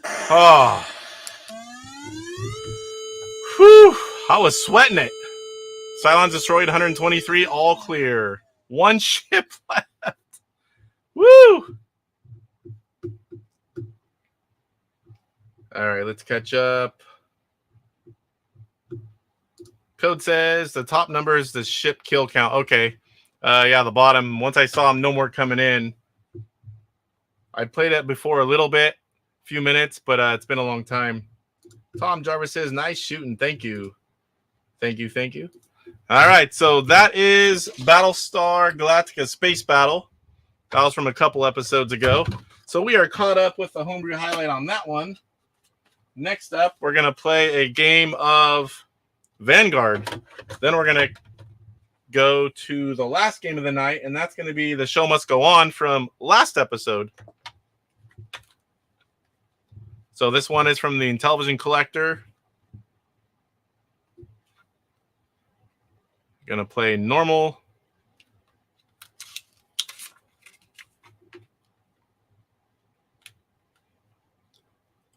Oh. Whew. I was sweating it. Cylons destroyed 123, all clear. One ship left. Woo! All right, let's catch up. Code says the top number is the ship kill count. Okay. Yeah, the bottom. Once I saw no more coming in. I played it before a little bit, a few minutes, but it's been a long time. Tom Jarvis says, nice shooting. Thank you. Thank you. Thank you. All right, so that is Battlestar Galactica Space Battle. That was from a couple episodes ago. So we are caught up with the Homebrew Highlight on that one. Next up, we're going to play a game of Vanguard. Then we're going to go to the last game of the night, and that's going to be The Show Must Go On from last episode. So this one is from the Intellivision Collector. Going to play normal.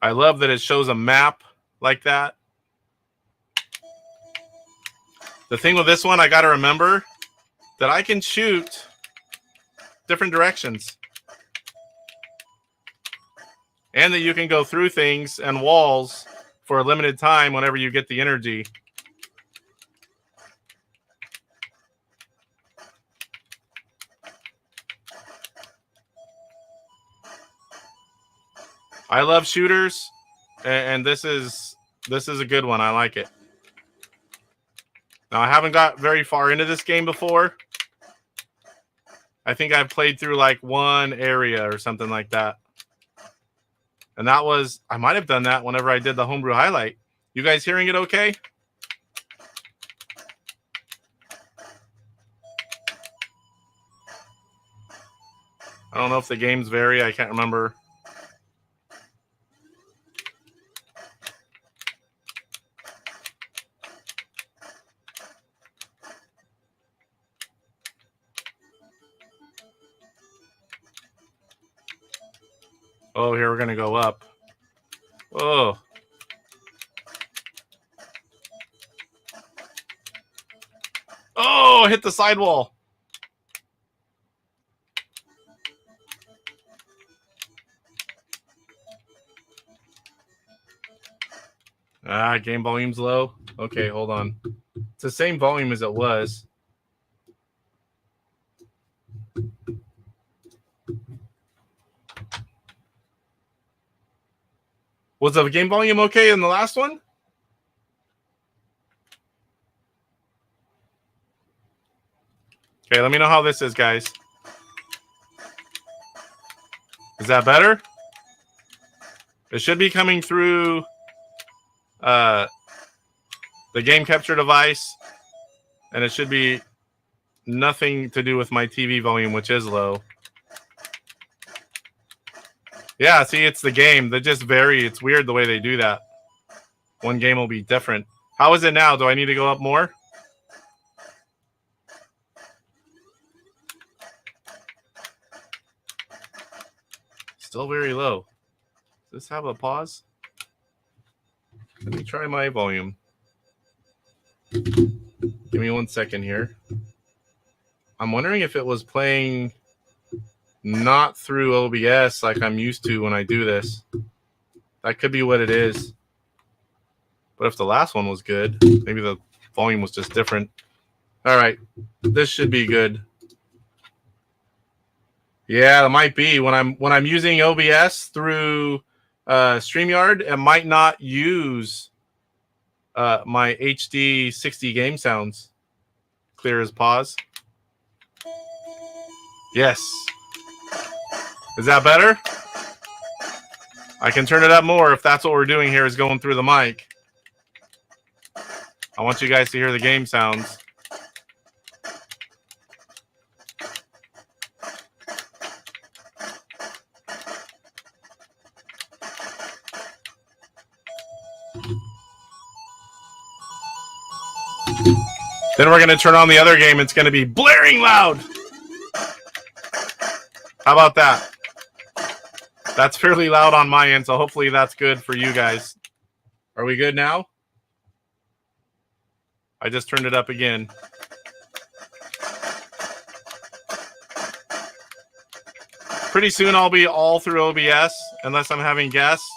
I love that it shows a map like that. The thing with this one, I got to remember that I can shoot different directions. And that you can go through things and walls for a limited time whenever you get the energy. I love shooters, and this is a good one. I like it. Now, I haven't got very far into this game before. I think I've played through like one area or something like that. And that was, I might have done that whenever I did the Homebrew Highlight. You guys hearing it okay? I don't know if the games vary. I can't remember. Oh, here we're going to go up. Oh. Oh, hit the sidewall. Game volume's low. Okay, hold on. It's the same volume as it was. Was the game volume okay in the last one? Okay, let me know how this is, guys. Is that better? It should be coming through the game capture device, and it should be nothing to do with my TV volume, which is low. Yeah, see, it's the game. They just vary. It's weird the way they do that. One game will be different. How is it now? Do I need to go up more? Still very low. Does this have a pause? Let me try my volume. Give me 1 second here. I'm wondering if it was playing not through OBS like I'm used to when I do this. That could be what it is. But if the last one was good, maybe the volume was just different. All right, this should be good. Yeah, it might be when I'm using OBS through StreamYard. It might not use my HD 60 game sounds. Clear as pause. Yes. Is that better? I can turn it up more if that's what we're doing here is going through the mic. I want you guys to hear the game sounds. Then we're going to turn on the other game. It's going to be blaring loud. How about that? That's fairly loud on my end, so hopefully that's good for you guys. Are we good now? I just turned it up again. Pretty soon I'll be all through OBS, unless I'm having guests,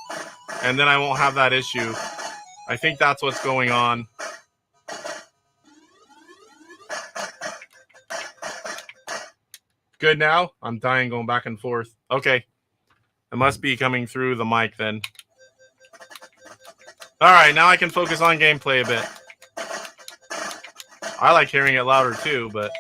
and then I won't have that issue. I think that's what's going on. Good now? I'm dying going back and forth. Okay. It must be coming through the mic then. All right, now I can focus on gameplay a bit. I like hearing it louder too, but...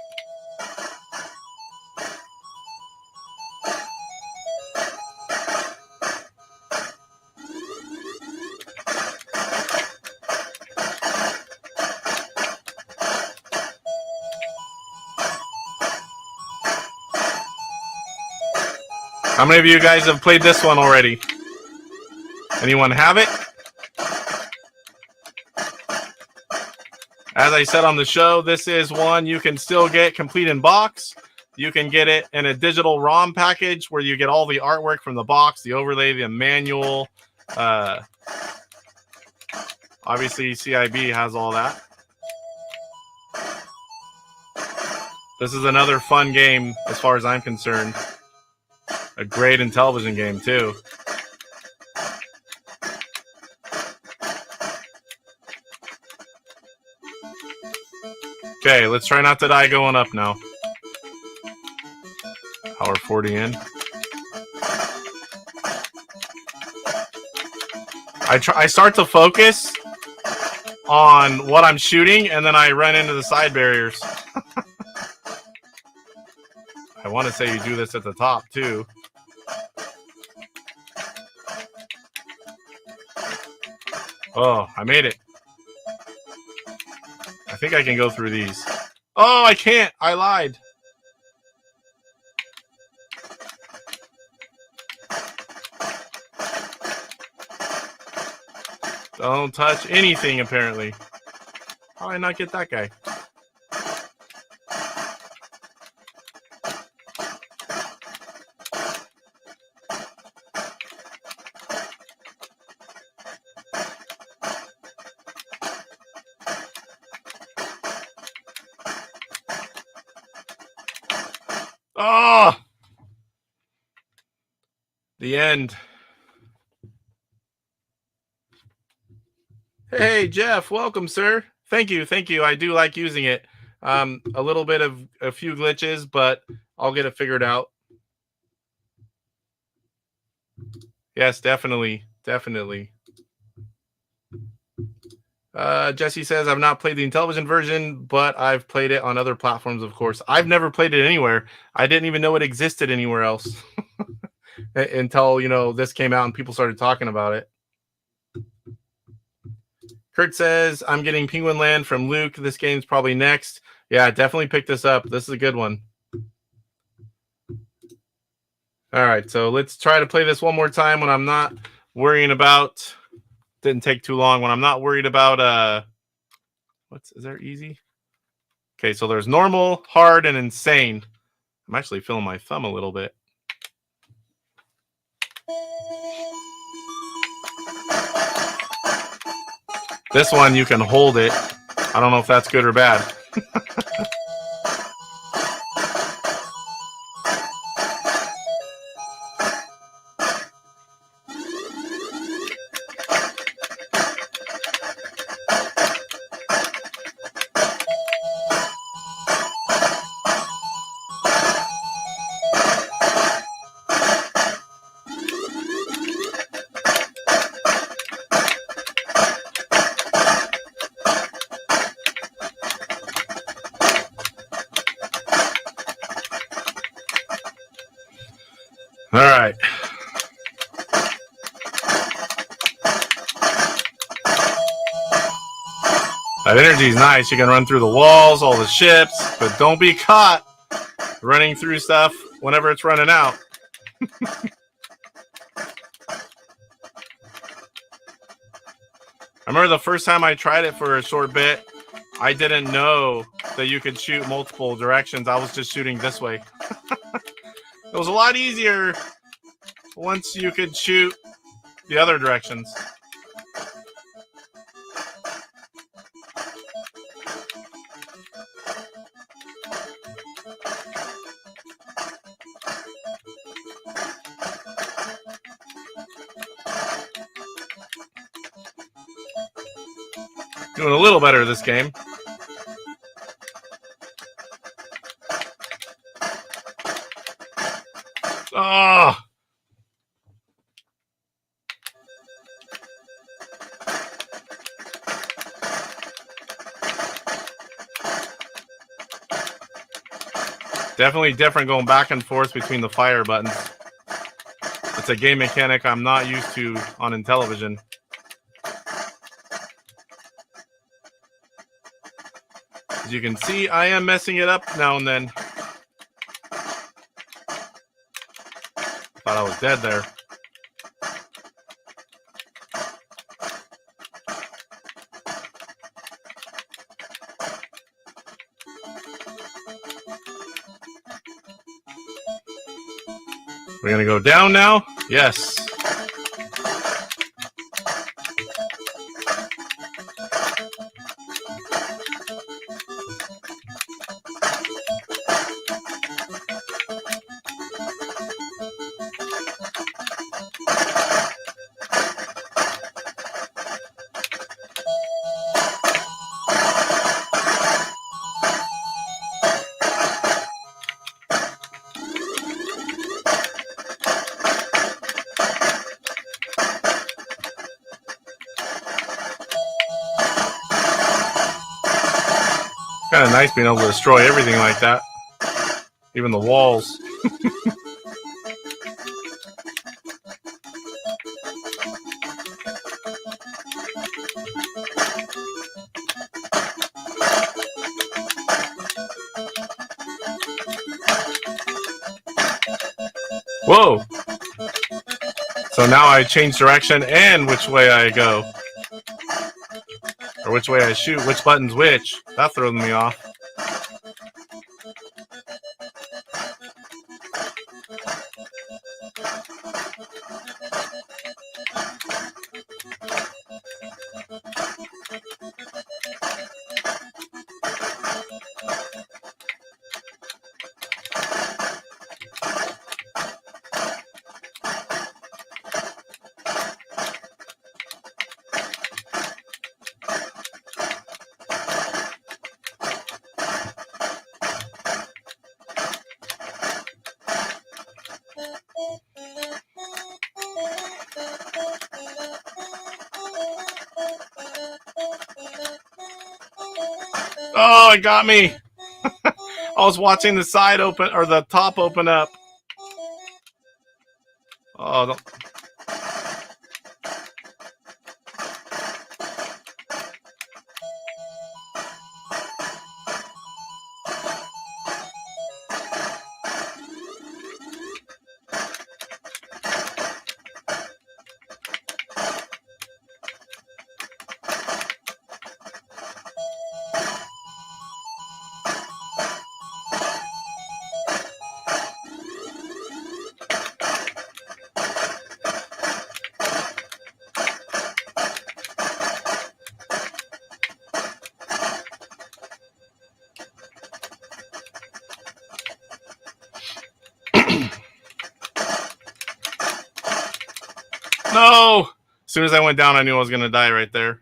How many of you guys have played this one already? Anyone have it? As I said on the show, this is one you can still get complete in box. You can get it in a digital ROM package where you get all the artwork from the box, the overlay, the manual, Obviously, CIB has all that. This is another fun game as far as I'm concerned. A great Intellivision game, too. Okay, let's try not to die going up now. Power 40 in. I start to focus on what I'm shooting, and then I run into the side barriers. I want to say you do this at the top, too. Oh, I made it. I think I can go through these. Oh, I can't. I lied. Don't touch anything, apparently. How did I not get that guy? Oh! The end. Hey, Jeff, welcome, sir. Thank you. Thank you. I do like using it. A little bit of a few glitches, but I'll get it figured out. Yes, definitely. Definitely. Jesse says, I've not played the Intellivision version, but I've played it on other platforms, of course. I've never played it anywhere. I didn't even know it existed anywhere else until, you know, this came out and people started talking about it. Kurt says, I'm getting Penguin Land from Luke. This game's probably next. Yeah, definitely pick this up. This is a good one. All right, so let's try to play this one more time when I'm not worrying about... Didn't take too long. When I'm not worried about... is there easy? Okay, so there's normal, hard, and insane. I'm actually feeling my thumb a little bit. This one, you can hold it. I don't know if that's good or bad. All right. That energy is nice. You can run through the walls, all the ships, but don't be caught running through stuff whenever it's running out. I remember the first time I tried it for a short bit, I didn't know that you could shoot multiple directions. I was just shooting this way. It was a lot easier once you could shoot the other directions. Doing a little better this game. Oh! Definitely different going back and forth between the fire buttons. It's a game mechanic I'm not used to on Intellivision. As you can see, I am messing it up now and then. Thought I was dead there. We're going to go down now? Yes. Kind of nice being able to destroy everything like that. Even the walls. Whoa! So now I change direction and which way I go. Or which way I shoot, which button's which. That throws me off. Oh, it got me. I was watching the side open, or the top open up. Oh, don't. No! As soon as I went down, I knew I was going to die right there.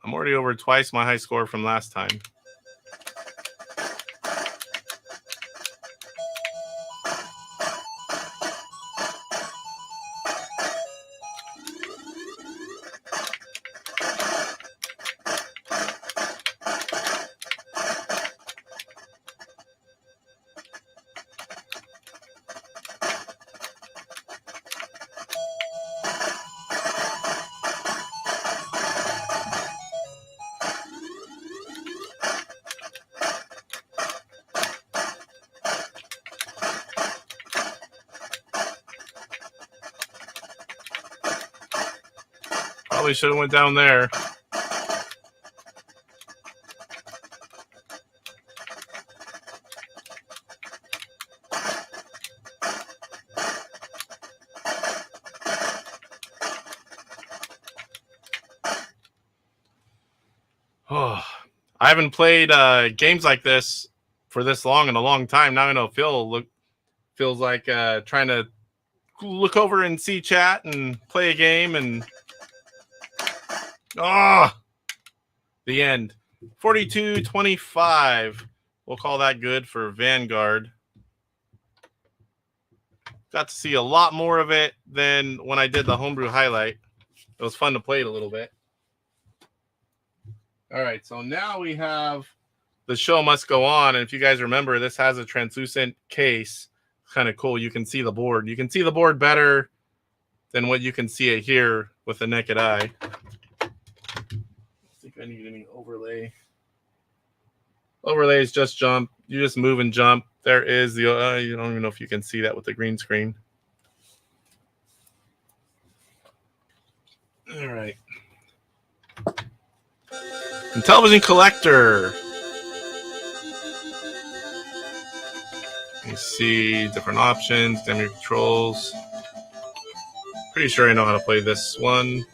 I'm already over twice my high score from last time. Probably should have went down there. Oh, I haven't played games like this for this long in a long time. Now I know feels like trying to look over and see chat and play a game and the end. 42-25. We'll call that good for Vanguard. Got to see a lot more of it than when I did the Homebrew Highlight. It was fun to play it a little bit. All right, so now we have The Show Must Go On. And if you guys remember, this has a translucent case. Kind of cool. You can see the board. You can see the board better than what you can see it here with the naked eye. I think I need any overlay. Overlay is just jump. You just move and jump. There is the, you don't even know if you can see that with the green screen. All right. Intellivision Collector. You see different options, demo controls. Pretty sure I know how to play this one.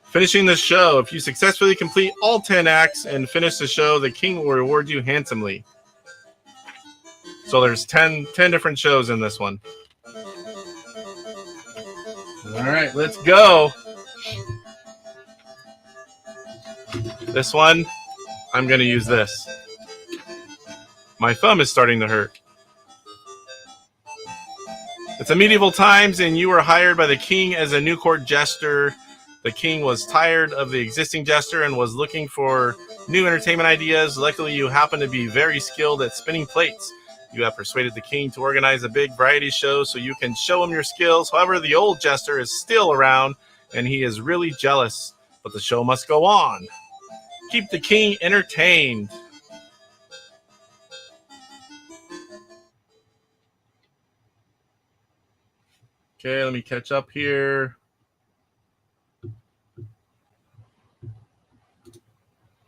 Finishing the show. If you successfully complete all 10 acts and finish the show, the king will reward you handsomely. So there's 10 different shows in this one. All right, let's go. This one, I'm going to use this. My thumb is starting to hurt. It's a medieval times, and you were hired by the king as a new court jester. The king was tired of the existing jester and was looking for new entertainment ideas. Luckily, you happen to be very skilled at spinning plates. You have persuaded the king to organize a big variety show so you can show him your skills. However, the old jester is still around, and he is really jealous. But the show must go on. Keep the king entertained. Okay, let me catch up here.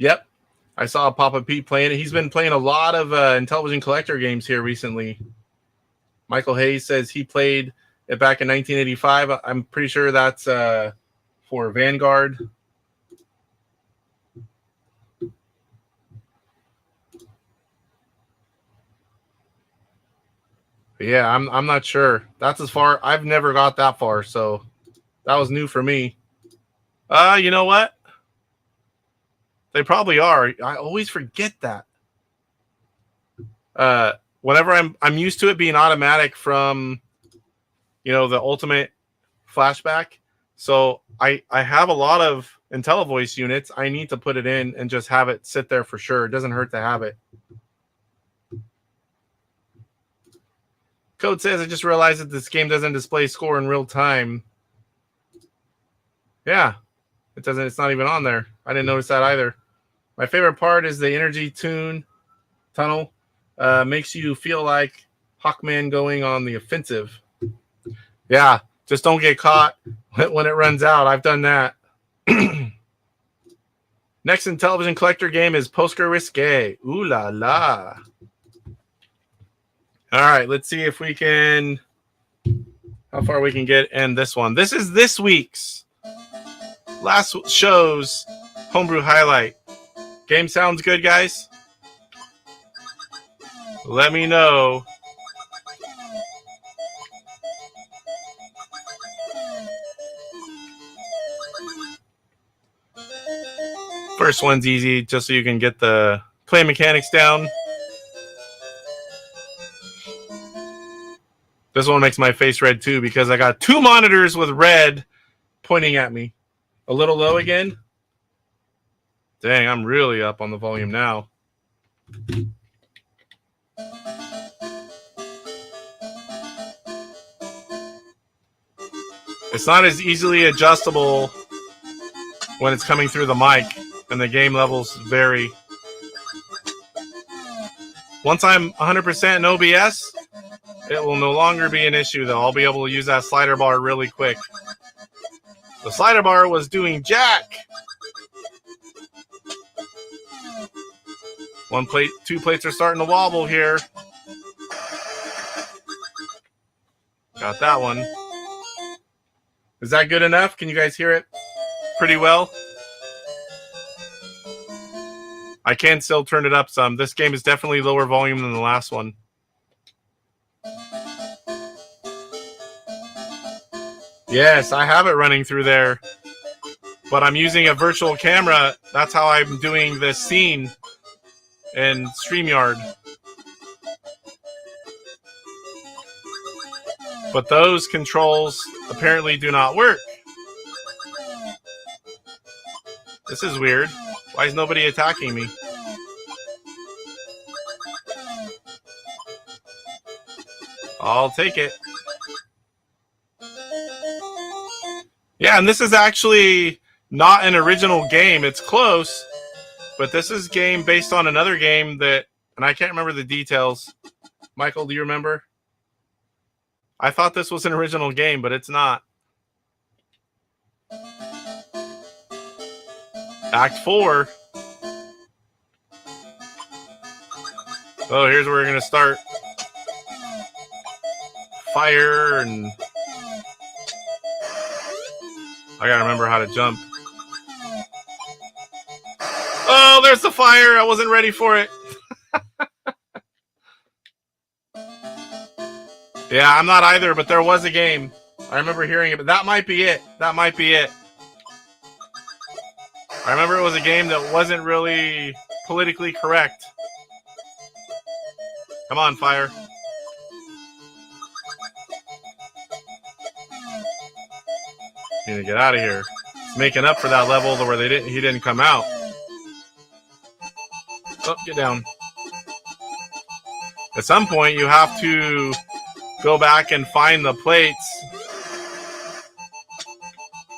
Yep, I saw Papa Pete playing it. He's been playing a lot of Intellivision Collector games here recently. Michael Hayes says he played it back in 1985. I'm pretty sure that's for Vanguard. But yeah, I'm not sure. That's as far. I've never got that far, so that was new for me. You know what? They probably are. I always forget that. Whenever I'm used to it being automatic from, the ultimate flashback. So I have a lot of IntelliVoice units. I need to put it in and just have it sit there for sure. It doesn't hurt to have it. Code says, I just realized that this game doesn't display score in real time. Yeah, it doesn't. It's not even on there. I didn't notice that either. My favorite part is the energy tunnel. Makes you feel like Hawkman going on the offensive. Yeah, just don't get caught when it runs out. I've done that. Next Intellivision Collector game is Poker Risque. Ooh la la. All right, let's see if we can, how far we can get in this one. This is this week's last show's Homebrew Highlight. Game sounds good, guys? Let me know. First one's easy, just so you can get the play mechanics down. This one makes my face red too because I got two monitors with red pointing at me. A little low again. Dang, I'm really up on the volume now. It's not as easily adjustable when it's coming through the mic, and the game levels vary. Once I'm 100% in OBS, it will no longer be an issue, though. I'll be able to use that slider bar really quick. The slider bar was doing jack. One plate, two plates are starting to wobble here. Got that one. Is that good enough? Can you guys hear it pretty well? I can still turn it up some. This game is definitely lower volume than the last one. Yes, I have it running through there. But I'm using a virtual camera. That's how I'm doing this scene in StreamYard. But those controls apparently do not work. This is weird. Why is nobody attacking me? I'll take it. Yeah, and this is actually not an original game. It's close, but this is a game based on another game that, and I can't remember the details. Michael, do you remember? I thought this was an original game, but it's not. Act 4. Oh, here's where we're going to start. Fire, and I got to remember how to jump. Oh, there's the fire. I wasn't ready for it. Yeah, I'm not either, but there was a game. I remember hearing it, but that might be it. That might be it. I remember it was a game that wasn't really politically correct. Come on, fire. Need to get out of here. It's making up for that level to where he didn't come out. Oh, get down. At some point, you have to go back and find the plates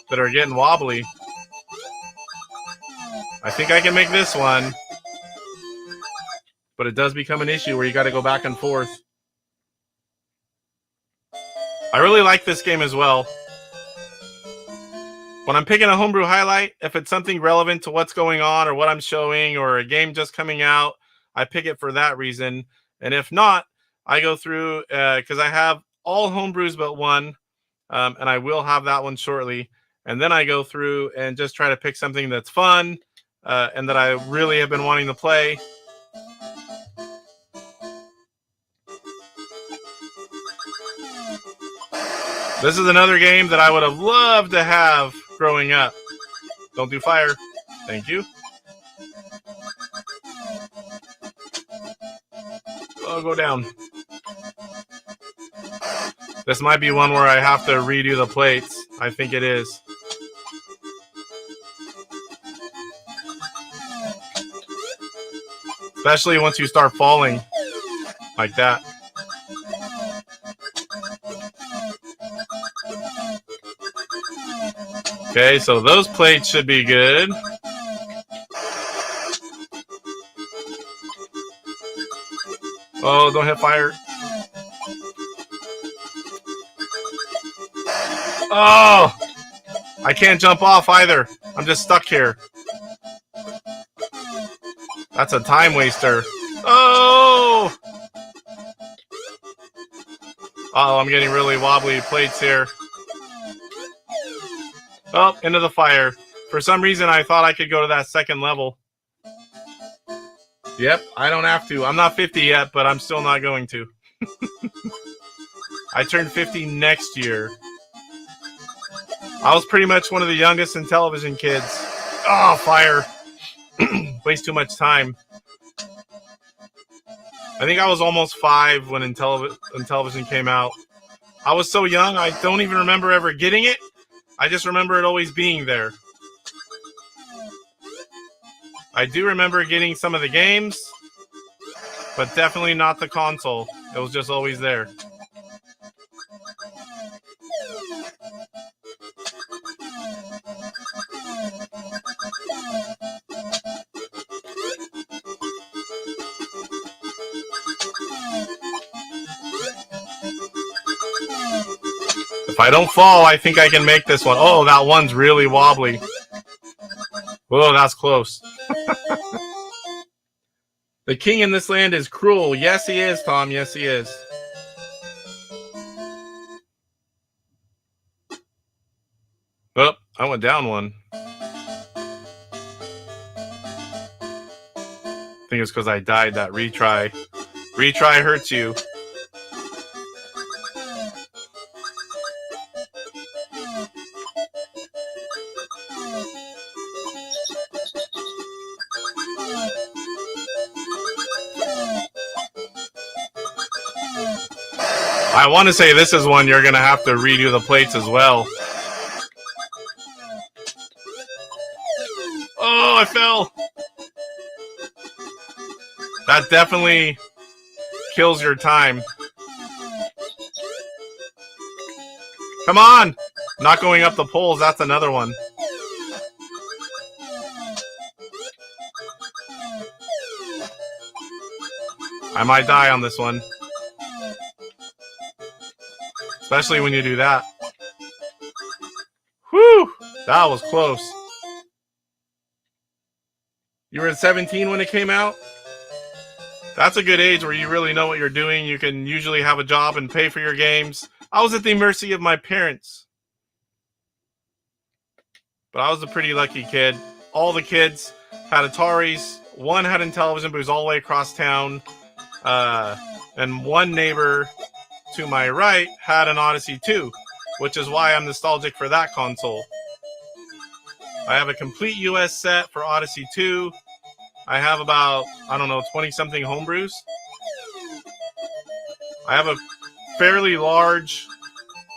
that are getting wobbly. I think I can make this one, but it does become an issue where you got to go back and forth. I really like this game as well. When I'm picking a homebrew highlight, if it's something relevant to what's going on or what I'm showing or a game just coming out, I pick it for that reason. And if not, I go through, because I have all homebrews but one, and I will have that one shortly. And then I go through and just try to pick something that's fun and that I really have been wanting to play. This is another game that I would have loved to have growing up. Don't do fire. Thank you. Oh, go down. This might be one where I have to redo the plates. I think it is. Especially once you start falling like that. Okay, so those plates should be good. Oh, don't hit fire. Oh! I can't jump off either. I'm just stuck here. That's a time waster. Oh! Uh-oh, I'm getting really wobbly plates here. Oh, into the fire. For some reason, I thought I could go to that second level. Yep, I don't have to. I'm not 50 yet, but I'm still not going to. I turned 50 next year. I was pretty much one of the youngest Intellivision kids. Oh, fire. Waste too much time. I think I was almost 5 when Intellivision came out. I was so young, I don't even remember ever getting it. I just remember it always being there. I do remember getting some of the games, but definitely not the console. It was just always there. If I don't fall, I think I can make this one. Oh, that one's really wobbly. Whoa, that's close. The king in this land is cruel. Yes, he is, Tom. Yes, he is. Oh, I went down one. I think it's because I died that retry. Retry hurts you. I want to say this is one you're going to have to redo the plates as well. Oh, I fell. That definitely kills your time. Come on. Not going up the poles. That's another one. I might die on this one. Especially when you do that. Whew! That was close. You were at 17 when it came out? That's a good age where you really know what you're doing. You can usually have a job and pay for your games. I was at the mercy of my parents. But I was a pretty lucky kid. All the kids had Ataris. One had Intellivision, but it was all the way across town. And one neighbor to my right had an Odyssey 2, which is why I'm nostalgic for that console. I have a complete US set for Odyssey 2. I have about, 20-something homebrews. I have a fairly large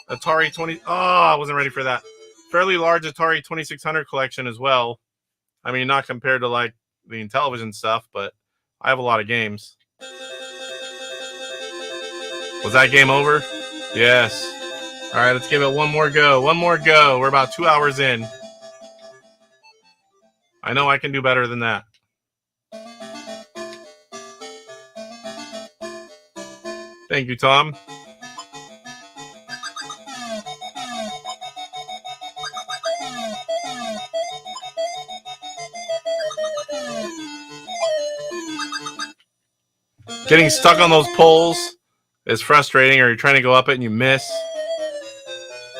Atari 20... Oh, I wasn't ready for that. fairly large Atari 2600 collection as well. I mean, not compared to like the Intellivision stuff, but I have a lot of games. Was that game over? Yes. All right, let's give it one more go. One more go. We're about 2 hours in. I know I can do better than that. Thank you, Tom. Getting stuck on those poles is frustrating, or you're trying to go up it and you miss.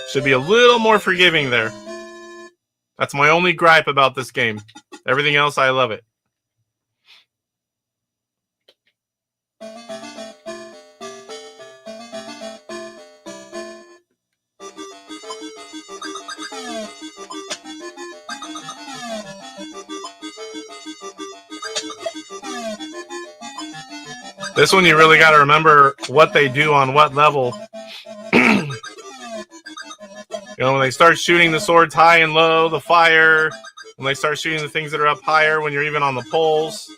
Should be a little more forgiving there. That's my only gripe about this game. Everything else, I love it. This one, you really got to remember what they do on what level. You know, when they start shooting the swords high and low, the fire, when they start shooting the things that are up higher, when you're even on the poles.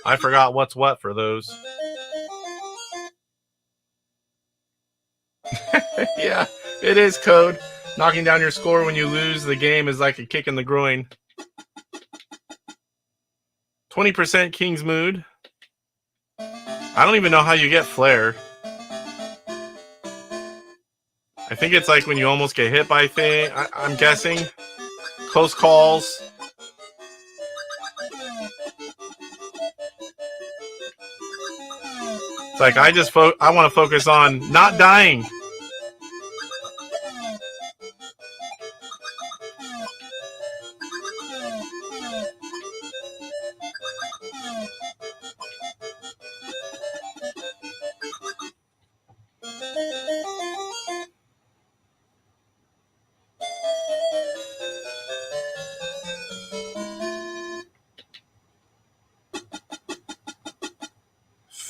I forgot what's what for those. Yeah, it is code. Knocking down your score when you lose the game is like a kick in the groin. 20% King's Mood. I don't even know how you get Flare. I think it's like when you almost get hit by thing. I'm guessing. Close calls. It's like I want to focus on not dying.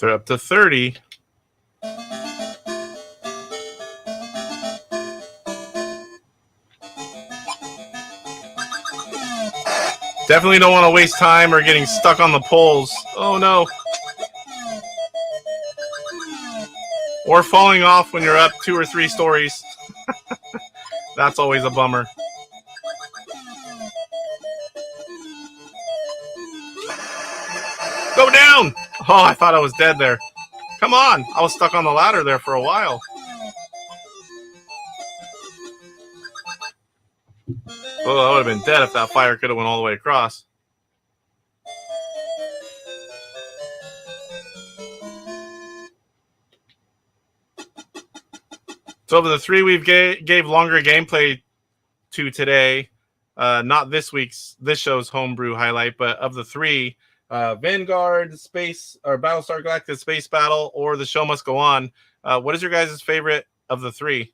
They're up to 30. Definitely don't want to waste time or getting stuck on the poles. Oh no. Or falling off when you're up 2 or 3 stories. That's always a bummer. Go down! Oh, I thought I was dead there. Come on! I was stuck on the ladder there for a while. Oh, I would have been dead if that fire could have went all the way across. So of the 3 we've gave longer gameplay to today, not this show's Homebrew Highlight, but of the 3, Vanguard, Space, or Battlestar Galactica Space Battle, or The Show Must Go On. What is your guys' favorite of the 3?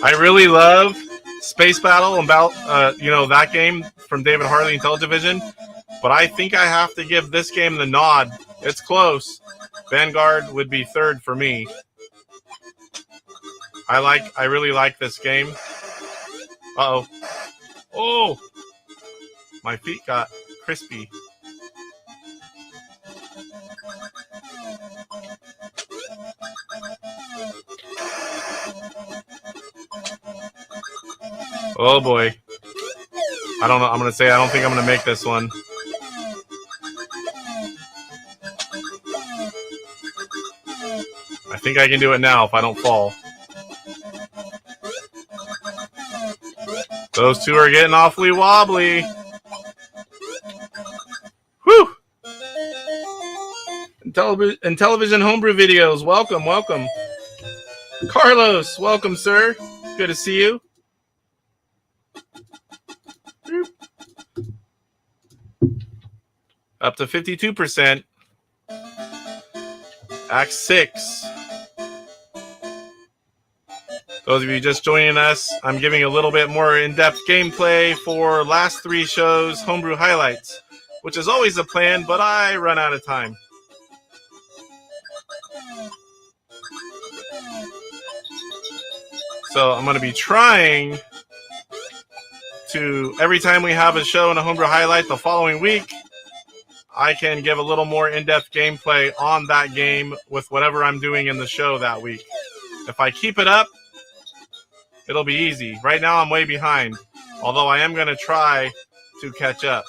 I really love Space Battle and that game from David Harley Intellivision, but I think I have to give this game the nod. It's close. Vanguard would be 3rd for me. I really like this game. Uh-oh. Oh! My feet got crispy. Oh boy. I don't know. I'm going to say I don't think I'm going to make this one. I think I can do it now if I don't fall. Those 2 are getting awfully wobbly. Whew! Intellivision Homebrew videos. Welcome, welcome. Carlos, welcome, sir. Good to see you. Up to 52%. Act 6. Those of you just joining us, I'm giving a little bit more in-depth gameplay for last 3 shows, Homebrew Highlights, which is always a plan, but I run out of time. So I'm going to be trying to, every time we have a show and a Homebrew Highlight the following week, I can give a little more in-depth gameplay on that game with whatever I'm doing in the show that week. If I keep it up, it'll be easy. Right now I'm way behind, although I am going to try to catch up.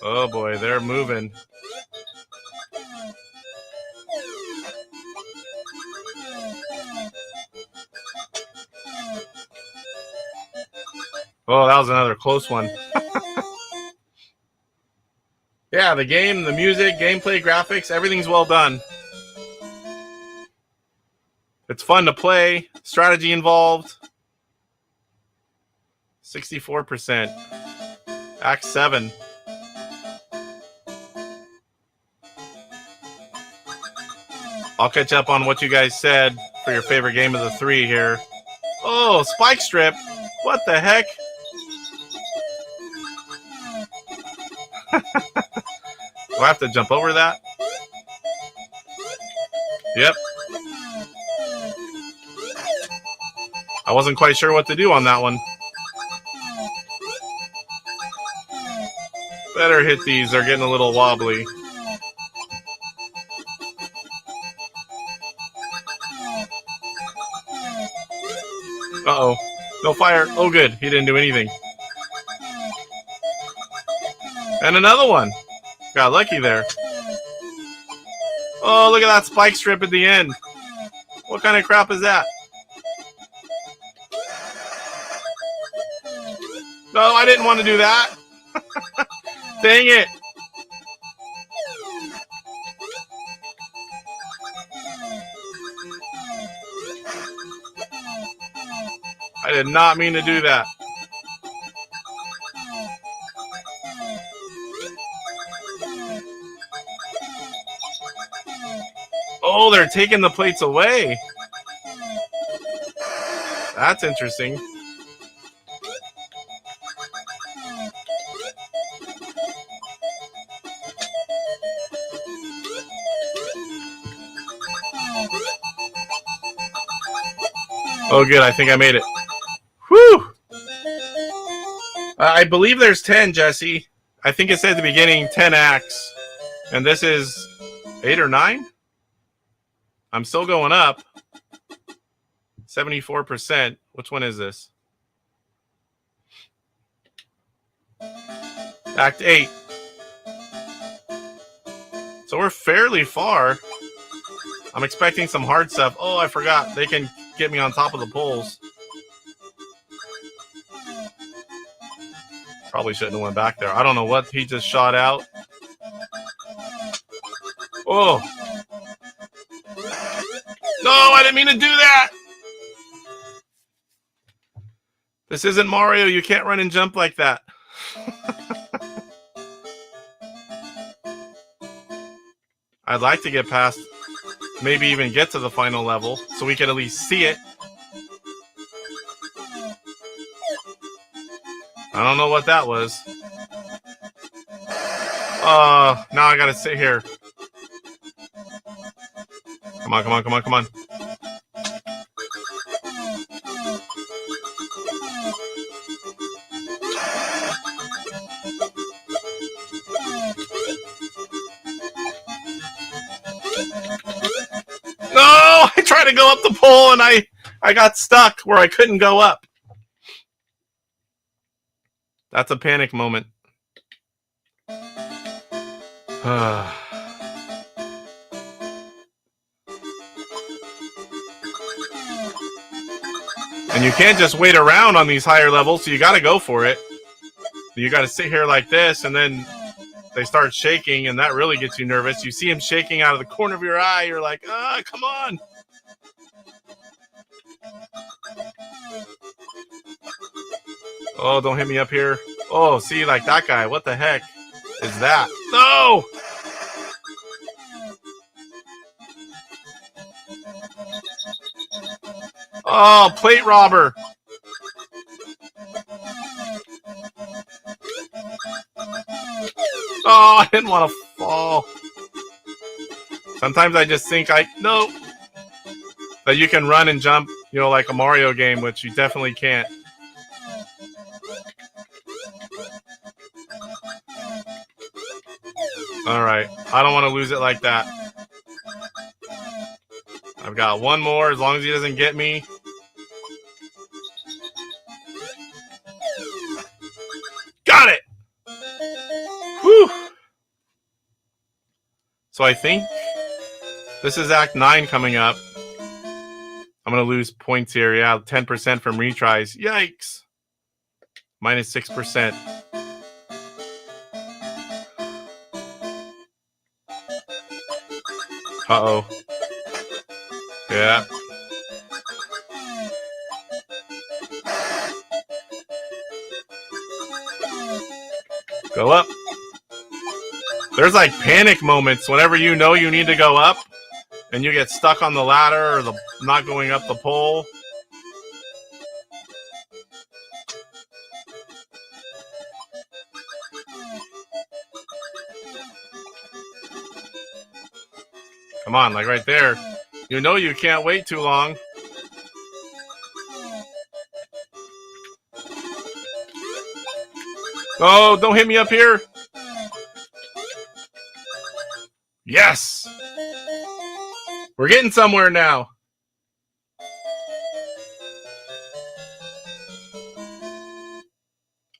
Oh boy, they're moving. Oh, that was another close one. Yeah, the game, the music, gameplay, graphics, everything's well done. It's fun to play. Strategy involved. 64%. Act 7. I'll catch up on what you guys said for your favorite game of the 3 here. Oh, Spike Strip. What the heck? Do I have to jump over that? Yep. I wasn't quite sure what to do on that one. Better hit these. They're getting a little wobbly. Uh-oh. No fire. Oh, good. He didn't do anything. And another one. Got lucky there. Oh, look at that spike strip at the end. What kind of crap is that? No, I didn't want to do that. Dang it. I did not mean to do that. Oh, they're taking the plates away. That's interesting. Oh, good. I think I made it. Whew! I believe there's 10, Jesse. I think it said at the beginning 10 acts. And this is 8 or 9? I'm still going up. 74%. Which one is this? Act 8. So we're fairly far. I'm expecting some hard stuff. Oh, I forgot. They can get me on top of the poles. Probably shouldn't have went back there. I don't know what he just shot out. Oh. No, I didn't mean to do that. This isn't Mario. You can't run and jump like that. I'd like to get past, maybe even get to the final level so we can at least see it. I don't know what that was. Now I gotta sit here. Come on, come on, come on, come on. No! I tried to go up the pole and I got stuck where I couldn't go up. That's a panic moment. And you can't just wait around on these higher levels, so you got to go for it. You got to sit here like this, and then they start shaking, and that really gets you nervous. You see them shaking out of the corner of your eye. You're like, come on. Oh, don't hit me up here. Oh, see, like that guy. What the heck is that? No! Oh, plate robber. Oh, I didn't want to fall. Sometimes I just think no. That you can run and jump, you know, like a Mario game, which you definitely can't. All right. I don't want to lose it like that. I've got one more as long as he doesn't get me. Got it! Whew! So I think this is Act 9 coming up. I'm going to lose points here. Yeah, 10% from retries. Yikes. Minus 6%. Uh-oh. Yeah. Go up. There's like panic moments whenever you know you need to go up and you get stuck on the ladder or not going up the pole. Come on, like right there. You know you can't wait too long. Oh, don't hit me up here. Yes! We're getting somewhere now.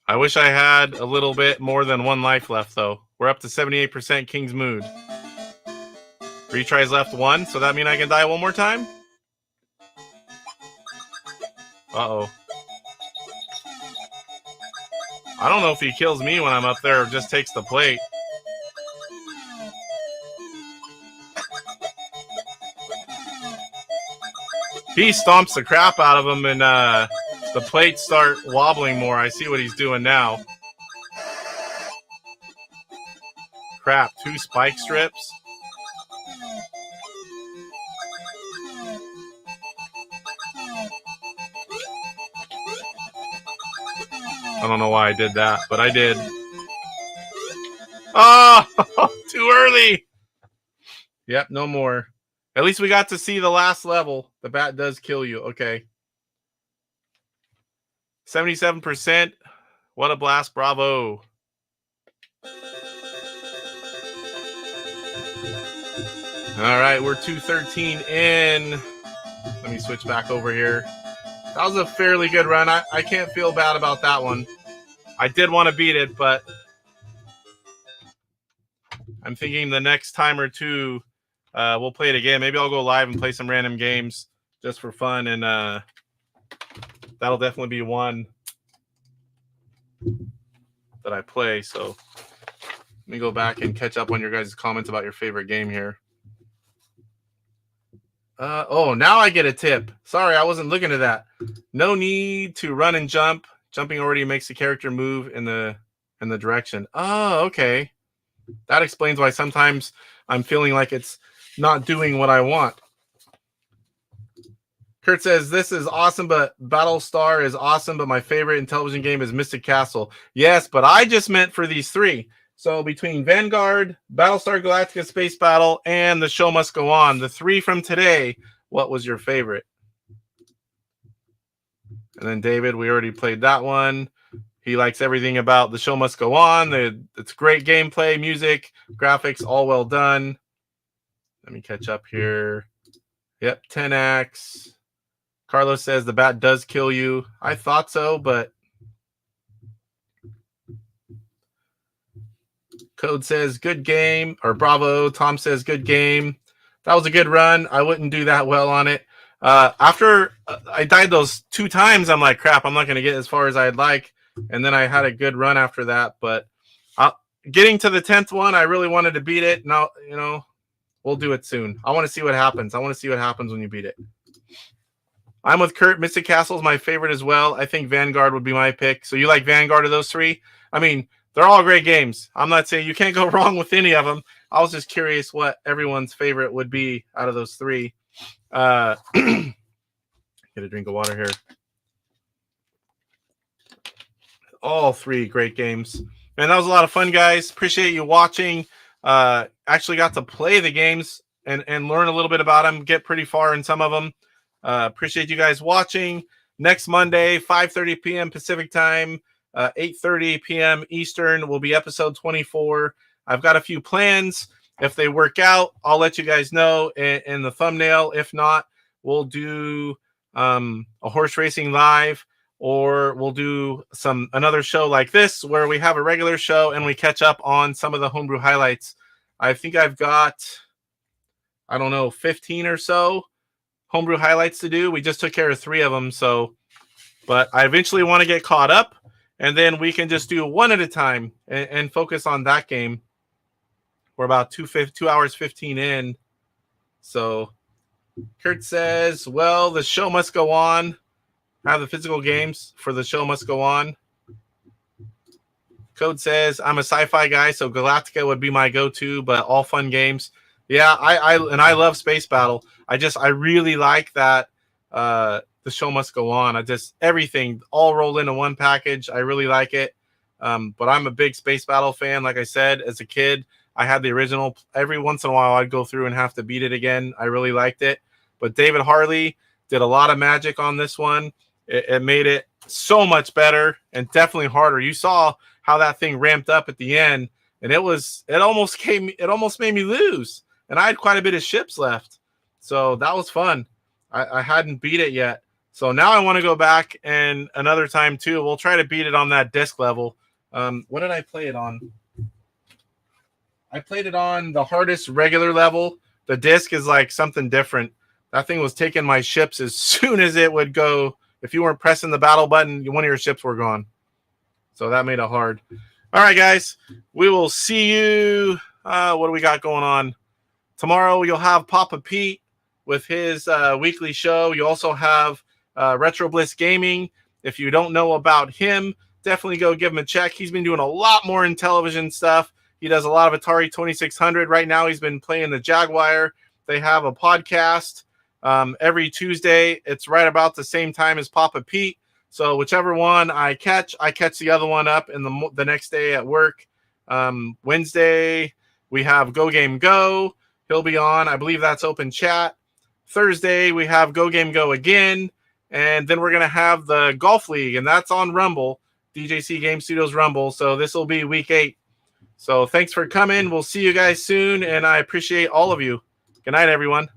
I wish I had a little bit more than one life left, though. We're up to 78% King's Mood. Retries left 1, so that means I can die one more time? Uh-oh. I don't know if he kills me when I'm up there or just takes the plate. He stomps the crap out of him and the plates start wobbling more. I see what he's doing now. Crap, 2 spike strips. I don't know why I did that, but I did. Oh, too early. Yep, no more. At least we got to see the last level. The bat does kill you. Okay. 77%. What a blast. Bravo. All right, we're 213 in. Let me switch back over here. That was a fairly good run. I can't feel bad about that one. I did want to beat it, but I'm thinking the next time or two we'll play it again. Maybe I'll go live and play some random games just for fun, and that'll definitely be one that I play. So let me go back and catch up on your guys' comments about your favorite game here. Oh, now I get a tip. Sorry, I wasn't looking at that. No need to run and jump. Jumping already makes the character move in the direction. Oh, okay. That explains why sometimes I'm feeling like it's not doing what I want. Kurt says, this is awesome, but Battlestar is awesome, but my favorite Intellivision game is Mystic Castle. Yes, but I just meant for these 3. So between Vanguard, Battlestar Galactica Space Battle, and The Show Must Go On, the 3 from today, what was your favorite? And then David, we already played that one. He likes everything about The Show Must Go On. It's great gameplay, music, graphics, all well done. Let me catch up here. Yep, 10x. Carlos says the bat does kill you. I thought so, but Code says good game, or bravo. Tom says good game. That was a good run. I wouldn't do that well on it. After I died those 2 times, I'm like, crap, I'm not going to get as far as I'd like. And then I had a good run after that. But getting to the 10th one, I really wanted to beat it. Now, we'll do it soon. I want to see what happens. I want to see what happens when you beat it. I'm with Kurt. Mystic Castle is my favorite as well. I think Vanguard would be my pick. So you like Vanguard of those 3? I mean, they're all great games. I'm not saying you can't go wrong with any of them. I was just curious what everyone's favorite would be out of those 3. Yeah, Get a drink of water here. All three great games. Man, that was a lot of fun, guys. Appreciate you watching. Actually got to play the games and learn a little bit about them, get pretty far in some of them. Appreciate you guys watching. Next Monday, 5:30 p.m. Pacific time, 8:30 p.m. Eastern will be episode 24. I've got a few plans. If they work out, I'll let you guys know in the thumbnail. If not, we'll do a horse racing live, or we'll do another show like this where we have a regular show and we catch up on some of the homebrew highlights. I think I've got, I don't know, 15 or so homebrew highlights to do. We just took care of 3 of them. But I eventually want to get caught up, and then we can just do one at a time and focus on that game. We're about 2 hours 15 in. So Kurt says, well, the show must go on. Have the physical games for the show must go on. Code says, I'm a sci-fi guy, so Galactica would be my go-to, but all fun games. Yeah, I love Space Battle. I really like that the show must go on. Everything all rolled into one package. I really like it. But I'm a big Space Battle fan. Like I said, as a kid, I had the original. Every once in a while, I'd go through and have to beat it again. I really liked it. But David Harley did a lot of magic on this one. It made it so much better and definitely harder. You saw how that thing ramped up at the end, and it almost made me lose. And I had quite a bit of ships left. So that was fun. I hadn't beat it yet. So now I want to go back, and another time too. We'll try to beat it on that disc level. What did I play it on? I played it on the hardest regular level. The disc is like something different. That thing was taking my ships as soon as it would go. If you weren't pressing the battle button, one of your ships were gone. So that made it hard. All right, guys. We will see you. What do we got going on? Tomorrow you'll have Papa Pete with his weekly show. You also have Retro Bliss Gaming. If you don't know about him, definitely go give him a check. He's been doing a lot more Intellivision stuff. He does a lot of Atari 2600. Right now he's been playing the Jaguar. They have a podcast every Tuesday. It's right about the same time as Papa Pete. So whichever one I catch the other one up in the next day at work. Wednesday, we have Go Game Go. He'll be on. I believe that's open chat. Thursday, we have Go Game Go again. And then we're going to have the Golf League, and that's on Rumble, DJC Game Studios Rumble. So this will be week 8. So thanks for coming. We'll see you guys soon, and I appreciate all of you. Good night, everyone.